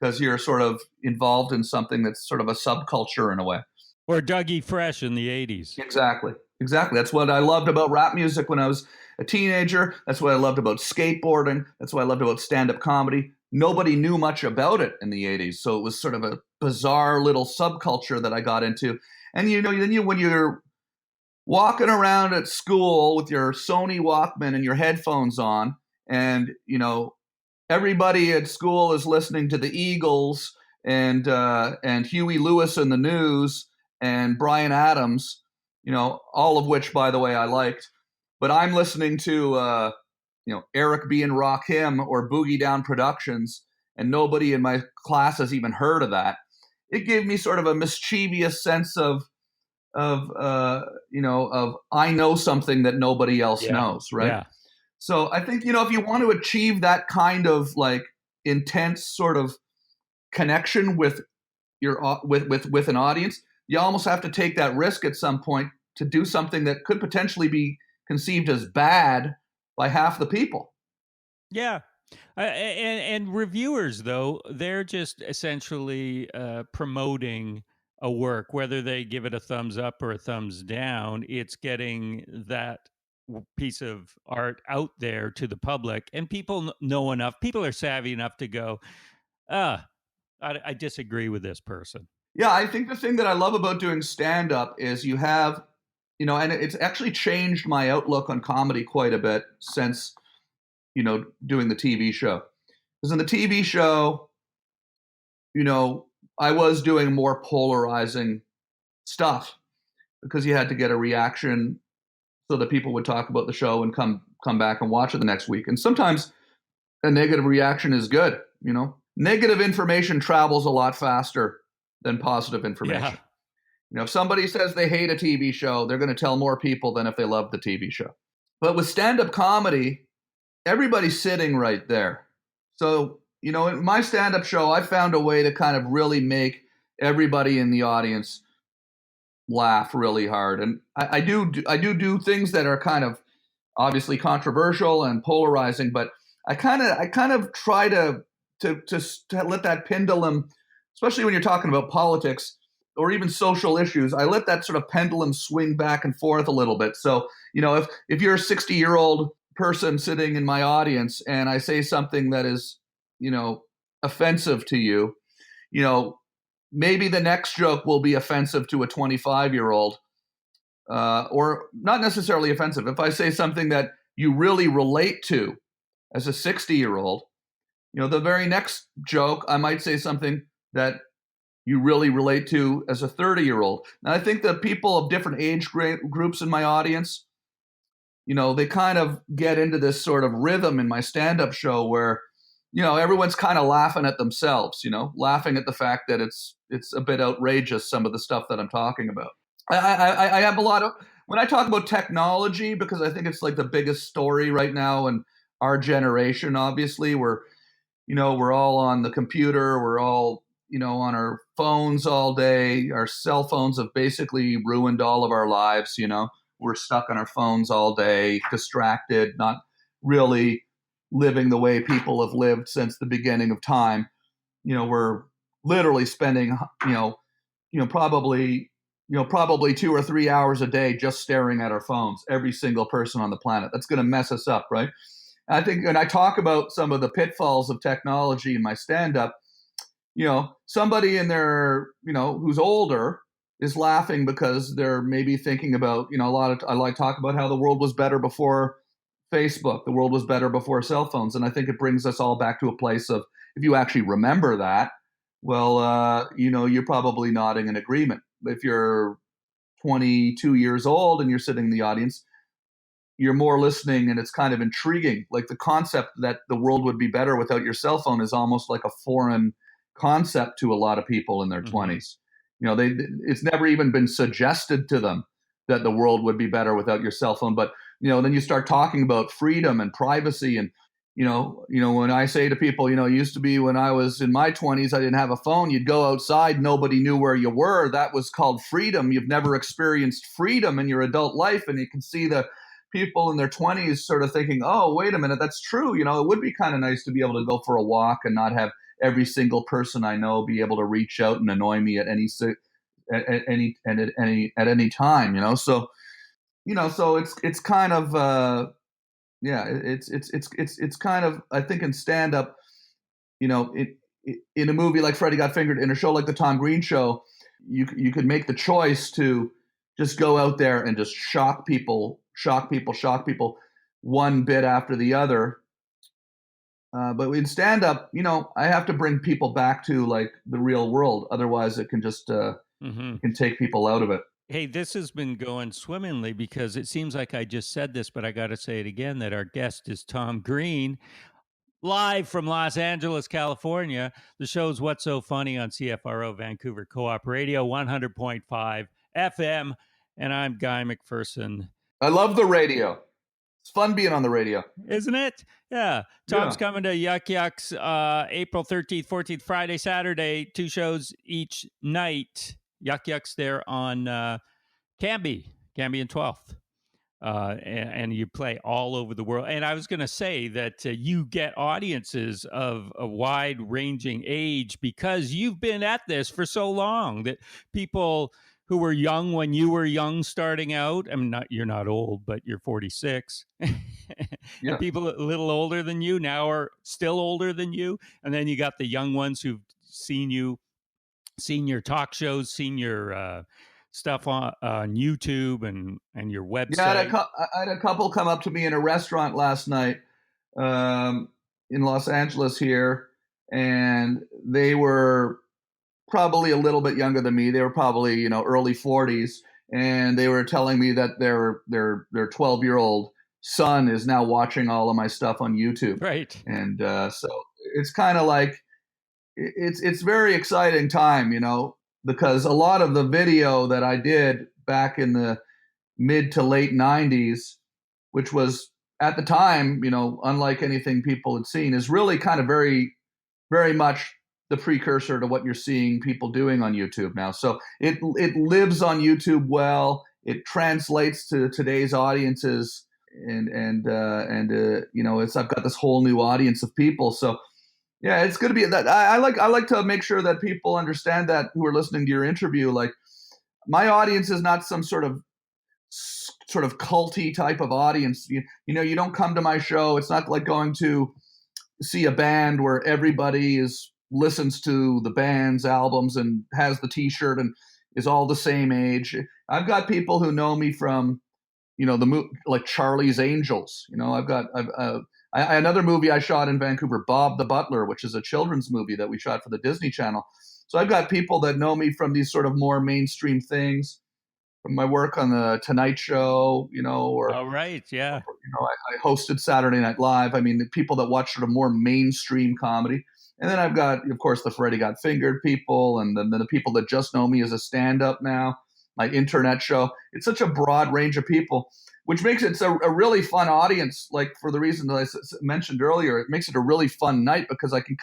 because you're sort of involved in something that's sort of a subculture in a way. Or Dougie Fresh in the 80s. Exactly. That's what I loved about rap music when I was a teenager. That's what I loved about skateboarding. That's what I loved about stand-up comedy. Nobody knew much about it in the 80s. So it was sort of a bizarre little subculture that I got into. And then when you're walking around at school with your Sony Walkman and your headphones on, and everybody at school is listening to the Eagles and Huey Lewis and the News and Bryan Adams, all of which, by the way, I liked. But I'm listening to Eric B. and Rakim or Boogie Down Productions, and nobody in my class has even heard of that. It gave me sort of a mischievous sense of I know something that nobody else knows, right? Yeah. So I think, if you want to achieve that kind of like intense sort of connection with with an audience, you almost have to take that risk at some point to do something that could potentially be conceived as bad by half the people. Yeah. And reviewers, though, they're just essentially promoting a work, whether they give it a thumbs up or a thumbs down. It's getting that piece of art out there to the public, and people know enough. People are savvy enough to go, I disagree with this person. Yeah, I think the thing that I love about doing stand-up is you have, and it's actually changed my outlook on comedy quite a bit since, doing the TV show. Because in the TV show, I was doing more polarizing stuff because you had to get a reaction so that people would talk about the show and come back and watch it the next week. And sometimes a negative reaction is good, Negative information travels a lot faster than positive information. Yeah. If somebody says they hate a TV show, they're going to tell more people than if they love the TV show. But with stand-up comedy, everybody's sitting right there. So, in my stand-up show, I found a way to kind of really make everybody in the audience laugh really hard. And I do things that are kind of obviously controversial and polarizing, but I kind of try to let that pendulum, especially when you're talking about politics or even social issues, I let that sort of pendulum swing back and forth a little bit. So, if you're a 60-year-old person sitting in my audience and I say something that is, offensive to you, maybe the next joke will be offensive to a 25-year-old, or not necessarily offensive. If I say something that you really relate to as a 60-year-old, the very next joke, I might say something that you really relate to as a 30-year-old. Now, I think that people of different age groups in my audience, they kind of get into this sort of rhythm in my stand-up show where, everyone's kind of laughing at themselves, laughing at the fact that it's a bit outrageous, some of the stuff that I'm talking about. I have a lot of, when I talk about technology, because I think it's like the biggest story right now in our generation, obviously, we're all on the computer, we're all, on our phones all day. Our cell phones have basically ruined all of our lives, We're stuck on our phones all day, distracted, not really living the way people have lived since the beginning of time. We're literally spending, probably 2 or 3 hours a day just staring at our phones, every single person on the planet. That's going to mess us up, right? I think, and I talk about some of the pitfalls of technology in my stand-up. Somebody in there, who's older is laughing because they're maybe thinking about, I like talk about how the world was better before Facebook. The world was better before cell phones. And I think it brings us all back to a place of, if you actually remember that, well, you're probably nodding in agreement. If you're 22 years old and you're sitting in the audience, you're more listening and it's kind of intriguing. Like the concept that the world would be better without your cell phone is almost like a foreign concept to a lot of people in their 20s. It's never even been suggested to them that the world would be better without your cell phone. But, then you start talking about freedom and privacy and, when I say to people, it used to be when I was in my 20s, I didn't have a phone. You'd go outside, nobody knew where you were. That was called freedom. You've never experienced freedom in your adult life. And you can see the people in their 20s sort of thinking, oh, wait a minute, that's true. It would be kind of nice to be able to go for a walk and not have every single person I know be able to reach out and annoy me at any time. So it's kind of yeah, it's kind of, I think, in stand up, in a movie like Freddie Got Fingered, in a show like the Tom Green Show, you could make the choice to just go out there and just shock people, one bit after the other. But in stand up, I have to bring people back to like the real world. Otherwise, it can just it can take people out of it. Hey, this has been going swimmingly because it seems like I just said this, but I got to say it again that our guest is Tom Green, live from Los Angeles, California. The show's What's So Funny on CFRO Vancouver Co-op Radio 100.5 FM. And I'm Guy McPherson. I love the radio. It's fun being on the radio. Isn't it? Yeah. Tom's coming to Yuck Yucks April 13th, 14th, Friday, Saturday, 2 shows each night. Yuck Yucks there on Cambie and 12th. And you play all over the world. And I was going to say that you get audiences of a wide-ranging age because you've been at this for so long that people who were young when you were young starting out, you're not old, but you're 46. And people a little older than you now are still older than you. And then you got the young ones who've seen your talk shows, seen your stuff on YouTube and your website. Yeah, I had a couple come up to me in a restaurant last night in Los Angeles here, and they were probably a little bit younger than me. They were probably early 40s, and they were telling me that their 12-year-old son is now watching all of my stuff on YouTube. Right. And so it's kind of like it's very exciting time, because a lot of the video that I did back in the mid to late 90s, which was at the time, unlike anything people had seen, is really kind of very, very much the precursor to what you're seeing people doing on YouTube now. So it lives on YouTube well. It translates to today's audiences, and I've got this whole new audience of people. So yeah, it's going to be that. I like to make sure that people understand that who are listening to your interview. Like, my audience is not some sort of culty type of audience. You don't come to my show. It's not like going to see a band where everybody listens to the band's albums and has the T-shirt and is all the same age. I've got people who know me from, like Charlie's Angels. I've got another movie I shot in Vancouver, Bob the Butler, which is a children's movie that we shot for the Disney Channel. So I've got people that know me from these sort of more mainstream things, from my work on the Tonight Show, or oh, right, yeah. I hosted Saturday Night Live. I mean, the people that watch sort of more mainstream comedy. And then I've got, of course, the Freddie Got Fingered people, and then the people that just know me as a stand-up now, my internet show. It's such a broad range of people, which makes it a really fun audience. Like, for the reason that I mentioned earlier, it makes it a really fun night because you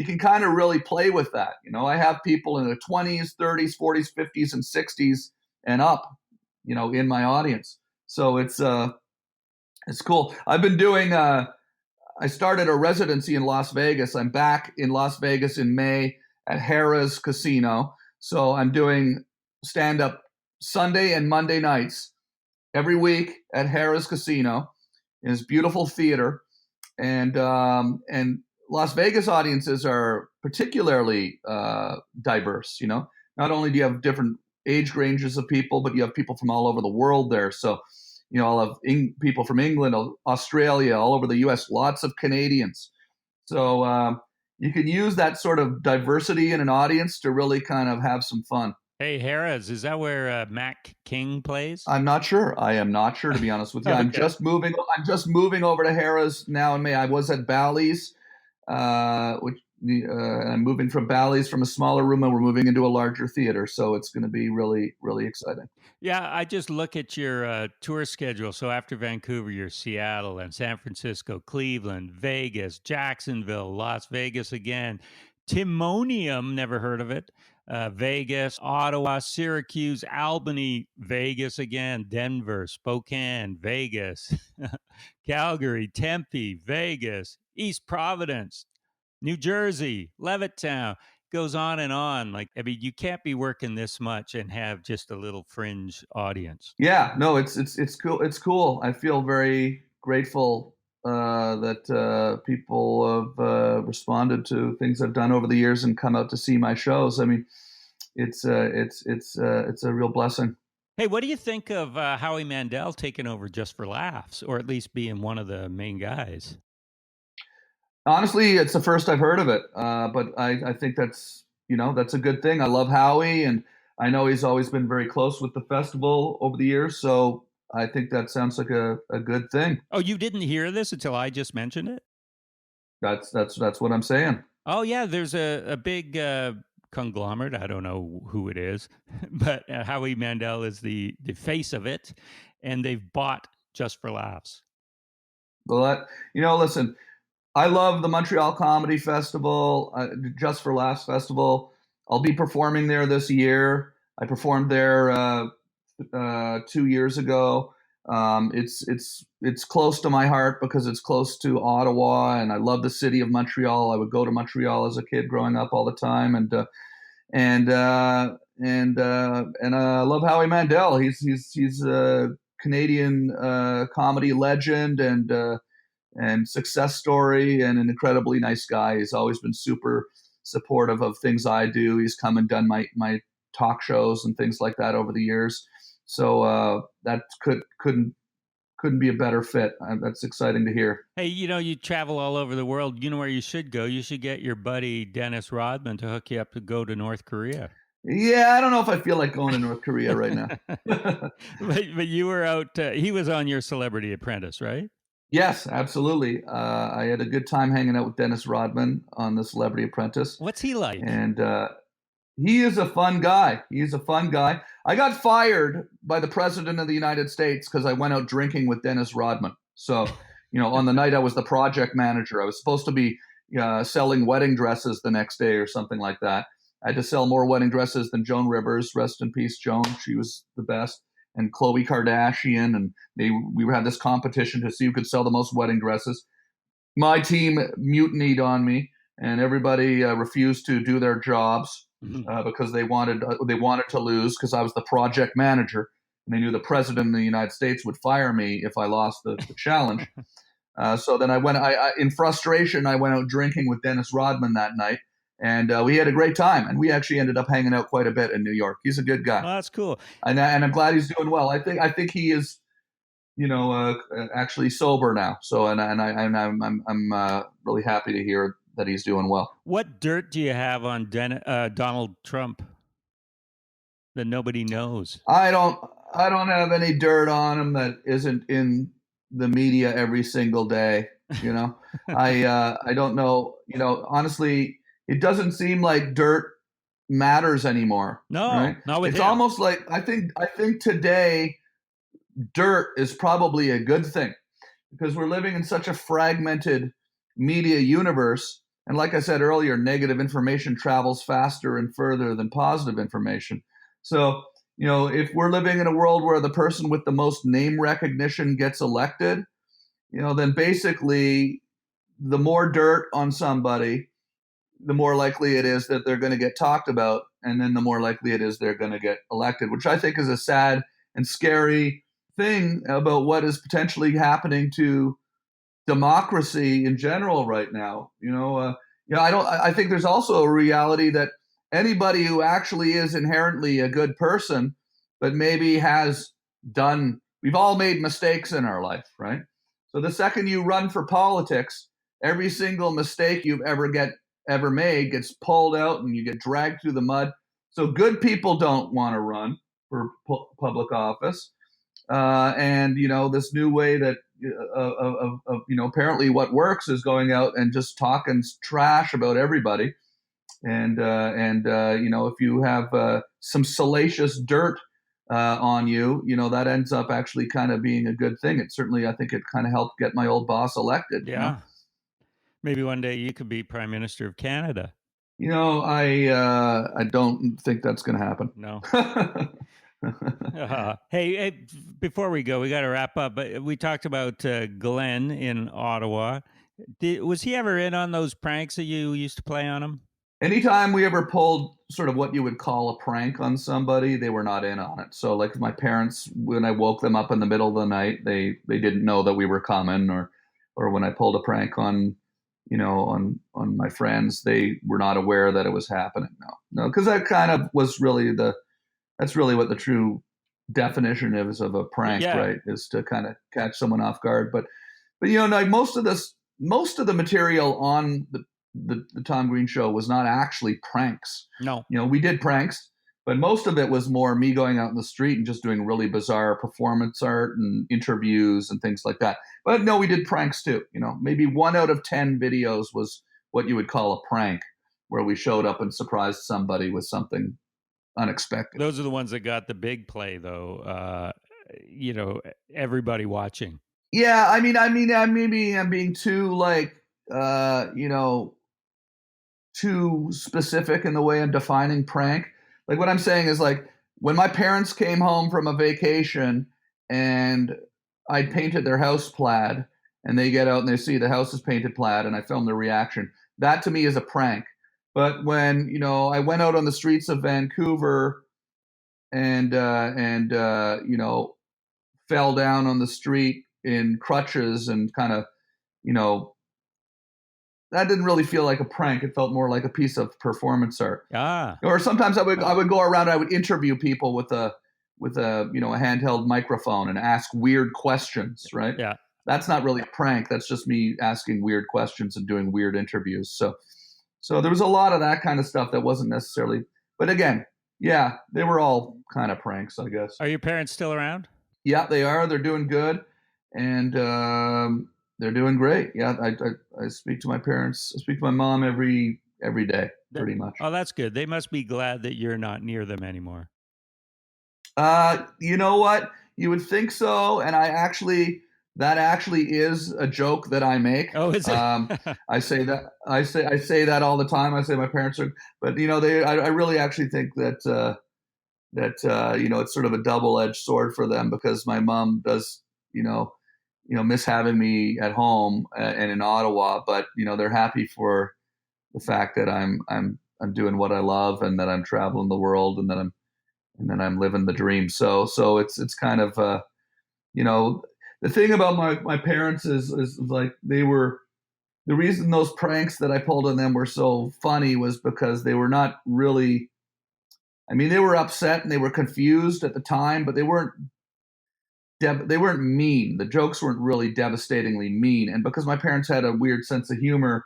can kind of really play with that. I have people in their 20s, 30s, 40s, 50s, and 60s and up, in my audience. So it's cool. I've been doing, I started a residency in Las Vegas. I'm back in Las Vegas in May at Harrah's Casino. So I'm doing stand-up Sunday and Monday nights every week at Harrah's Casino in this beautiful theater. And Las Vegas audiences are particularly diverse. Not only do you have different age ranges of people, but you have people from all over the world there. So I'll have people from England, Australia, all over the U.S., lots of Canadians. So you can use that sort of diversity in an audience to really kind of have some fun. Hey, Harrah's, is that where Mac King plays? I'm not sure. I am not sure, to be honest with you. Okay. I'm just moving over to Harrah's now in May. I was at Bally's, which I'm moving from Bally's, from a smaller room, and we're moving into a larger theater. So it's going to be really, really exciting. Yeah, I just look at your tour schedule. So after Vancouver, you're Seattle and San Francisco, Cleveland, Vegas, Jacksonville, Las Vegas again, Timonium, never heard of it, Vegas, Ottawa, Syracuse, Albany, Vegas again, Denver, Spokane, Vegas, Calgary, Tempe, Vegas, East Providence, New Jersey, Levittown. Goes on and on. Like, I mean, you can't be working this much and have just a little fringe audience. Yeah, no, it's cool. It's cool. I feel very grateful that people have responded to things I've done over the years and come out to see my shows. I mean, it's a real blessing. Hey, what do you think of Howie Mandel taking over Just for Laughs, or at least being one of the main guys? Honestly, it's the first I've heard of it, but I think that's a good thing. I love Howie, and I know he's always been very close with the festival over the years, so I think that sounds like a good thing. Oh, you didn't hear this until I just mentioned it? That's what I'm saying. Oh, yeah, there's a big conglomerate. I don't know who it is, but Howie Mandel is the face of it, and they've bought Just for Laughs. Well, listen, I love the Montreal Comedy Festival, Just for Laughs Festival. I'll be performing there this year. I performed there 2 years ago. It's close to my heart because it's close to Ottawa, and I love the city of Montreal. I would go to Montreal as a kid growing up all the time, and I love Howie Mandel. He's a Canadian comedy legend and success story, and an incredibly nice guy. He's always been super supportive of things I do. He's come and done my talk shows and things like that over the years. So that couldn't be a better fit. That's exciting to hear. Hey, you travel all over the world. You know where you should go? You should get your buddy Dennis Rodman to hook you up to go to North Korea. Yeah, I don't know if I feel like going to North Korea right now. but you were out. He was on your Celebrity Apprentice, right? Yes, absolutely. I had a good time hanging out with Dennis Rodman on the Celebrity Apprentice. What's he like? And he is a fun guy. He's a fun guy. I got fired by the President of the United States because I went out drinking with Dennis Rodman. So, on the night I was the project manager. I was supposed to be selling wedding dresses the next day or something like that. I had to sell more wedding dresses than Joan Rivers. Rest in peace, Joan. She was the best. And Khloe Kardashian. And we had this competition to see who could sell the most wedding dresses. My team mutinied on me, and everybody refused to do their jobs because they wanted to lose because I was the project manager, and they knew the President of the United States would fire me if I lost the challenge. So then in frustration, I went out drinking with Dennis Rodman that night, and we had a great time. And we actually ended up hanging out quite a bit in New York. He's a good guy. Oh, that's cool. And I'm glad he's doing well. I think he is, actually sober now. So I'm really happy to hear that he's doing well. What dirt do you have on Donald Trump that nobody knows? I don't have any dirt on him that isn't in the media every single day. I don't know. Honestly, it doesn't seem like dirt matters anymore. No, right? not with It's him. almost like I think today dirt is probably a good thing because we're living in such a fragmented media universe. And like I said earlier, negative information travels faster and further than positive information. So, if we're living in a world where the person with the most name recognition gets elected, then basically the more dirt on somebody, the more likely it is that they're going to get talked about. And then the more likely it is they're going to get elected, which I think is a sad and scary thing about what is potentially happening to democracy in general right now. I think there's also a reality that anybody who actually is inherently a good person, but maybe we've all made mistakes in our life, right? So the second you run for politics, every single mistake you've ever made gets pulled out and you get dragged through the mud. So good people don't want to run for public office. And this new way that apparently what works is going out and just talking trash about everybody. And if you have some salacious dirt on you, that ends up actually kind of being a good thing. I think it kind of helped get my old boss elected. Yeah. Maybe one day you could be Prime Minister of Canada. I don't think that's going to happen. No. Hey, before we go, we got to wrap up. But we talked about Glenn in Ottawa. Was he ever in on those pranks that you used to play on him? Anytime we ever pulled sort of what you would call a prank on somebody, they were not in on it. So like my parents, when I woke them up in the middle of the night, they didn't know that we were coming, or when I pulled a prank on on my friends, they were not aware that it was happening. No, because that kind of was really that's really what the true definition is of a prank, right? Is to kind of catch someone off guard. But like most of the material on the Tom Green show was not actually pranks. No. We did pranks, but most of it was more me going out in the street and just doing really bizarre performance art and interviews and things like that. But no, we did pranks too. Maybe 1 out of 10 videos was what you would call a prank, where we showed up and surprised somebody with something unexpected. Those are the ones that got the big play, though. Everybody watching. Yeah, I mean, maybe I'm being too too specific in the way I'm defining prank. Like what I'm saying is like when my parents came home from a vacation and I painted their house plaid, and they get out and they see the house is painted plaid, and I film their reaction. That to me is a prank. But when I went out on the streets of Vancouver and fell down on the street in crutches and kind of that didn't really feel like a prank. It felt more like a piece of performance art. Or sometimes I would go around and I would interview people with a handheld microphone and ask weird questions, right? Yeah. That's not really a prank. That's just me asking weird questions and doing weird interviews. So there was a lot of that kind of stuff that wasn't necessarily, but again, yeah, they were all kind of pranks, I guess. Are your parents still around? Yeah, they are. They're doing good. And they're doing great. Yeah, I speak to my parents. I speak to my mom every day, pretty much. Oh, that's good. They must be glad that you're not near them anymore. You know what? You would think so. And that actually is a joke that I make. Oh, is it? I say that all the time. I say my parents are, but I really actually think that it's sort of a double-edged sword for them, because my mom does, miss having me at home and in Ottawa, but they're happy for the fact that I'm doing what I love, and that I'm traveling the world, and that I'm living the dream. So it's kind of the thing about my parents is like they were, the reason those pranks that I pulled on them were so funny was because they were not really, they were upset and they were confused at the time, but they weren't mean. The jokes weren't really devastatingly mean. And because my parents had a weird sense of humor,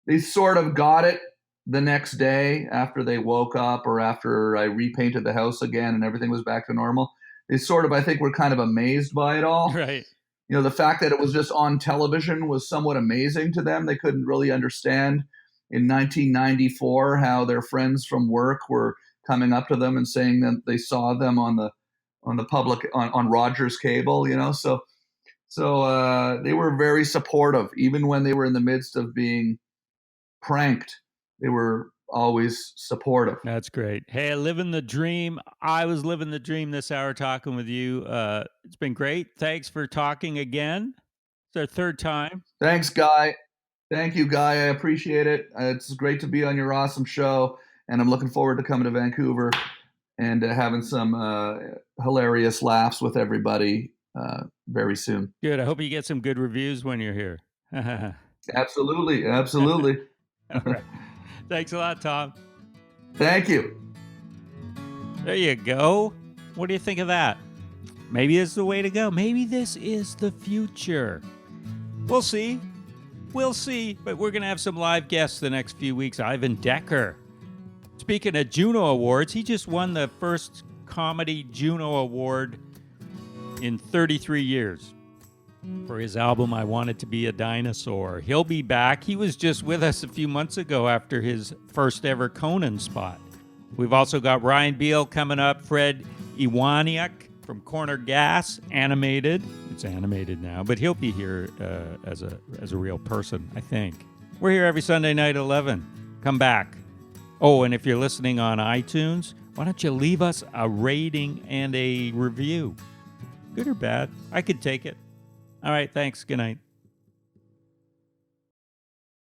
they sort of got it the next day after they woke up, or after I repainted the house again and everything was back to normal. They sort of, I think, were kind of amazed by it all. Right. The fact that it was just on television was somewhat amazing to them. They couldn't really understand in 1994 how their friends from work were coming up to them and saying that they saw them on the public on Rogers Cable, So they were very supportive, even when they were in the midst of being pranked. They were always supportive. That's great. Hey, living the dream. I was living the dream this hour talking with you. It's been great. Thanks for talking again. It's our third time. Thanks, Guy. Thank you, Guy. I appreciate it. It's great to be on your awesome show, and I'm looking forward to coming to Vancouver and having some hilarious laughs with everybody very soon. Good. I hope you get some good reviews when you're here. Absolutely. All right. Thanks a lot, Tom. Thank you. There you go. What do you think of that? Maybe this is the way to go. Maybe this is the future. We'll see. But we're going to have some live guests the next few weeks. Ivan Decker. Speaking of Juno Awards, he just won the first comedy Juno Award in 33 years for his album I Wanted to Be a Dinosaur. He'll be back. He was just with us a few months ago after his first ever Conan spot. We've also got Ryan Beal coming up, Fred Iwaniak from Corner Gas, animated. It's animated now, but he'll be here as a real person, I think. We're here every Sunday night at 11. Come back. Oh, and if you're listening on iTunes, why don't you leave us a rating and a review? Good or bad? I could take it. All right, thanks. Good night.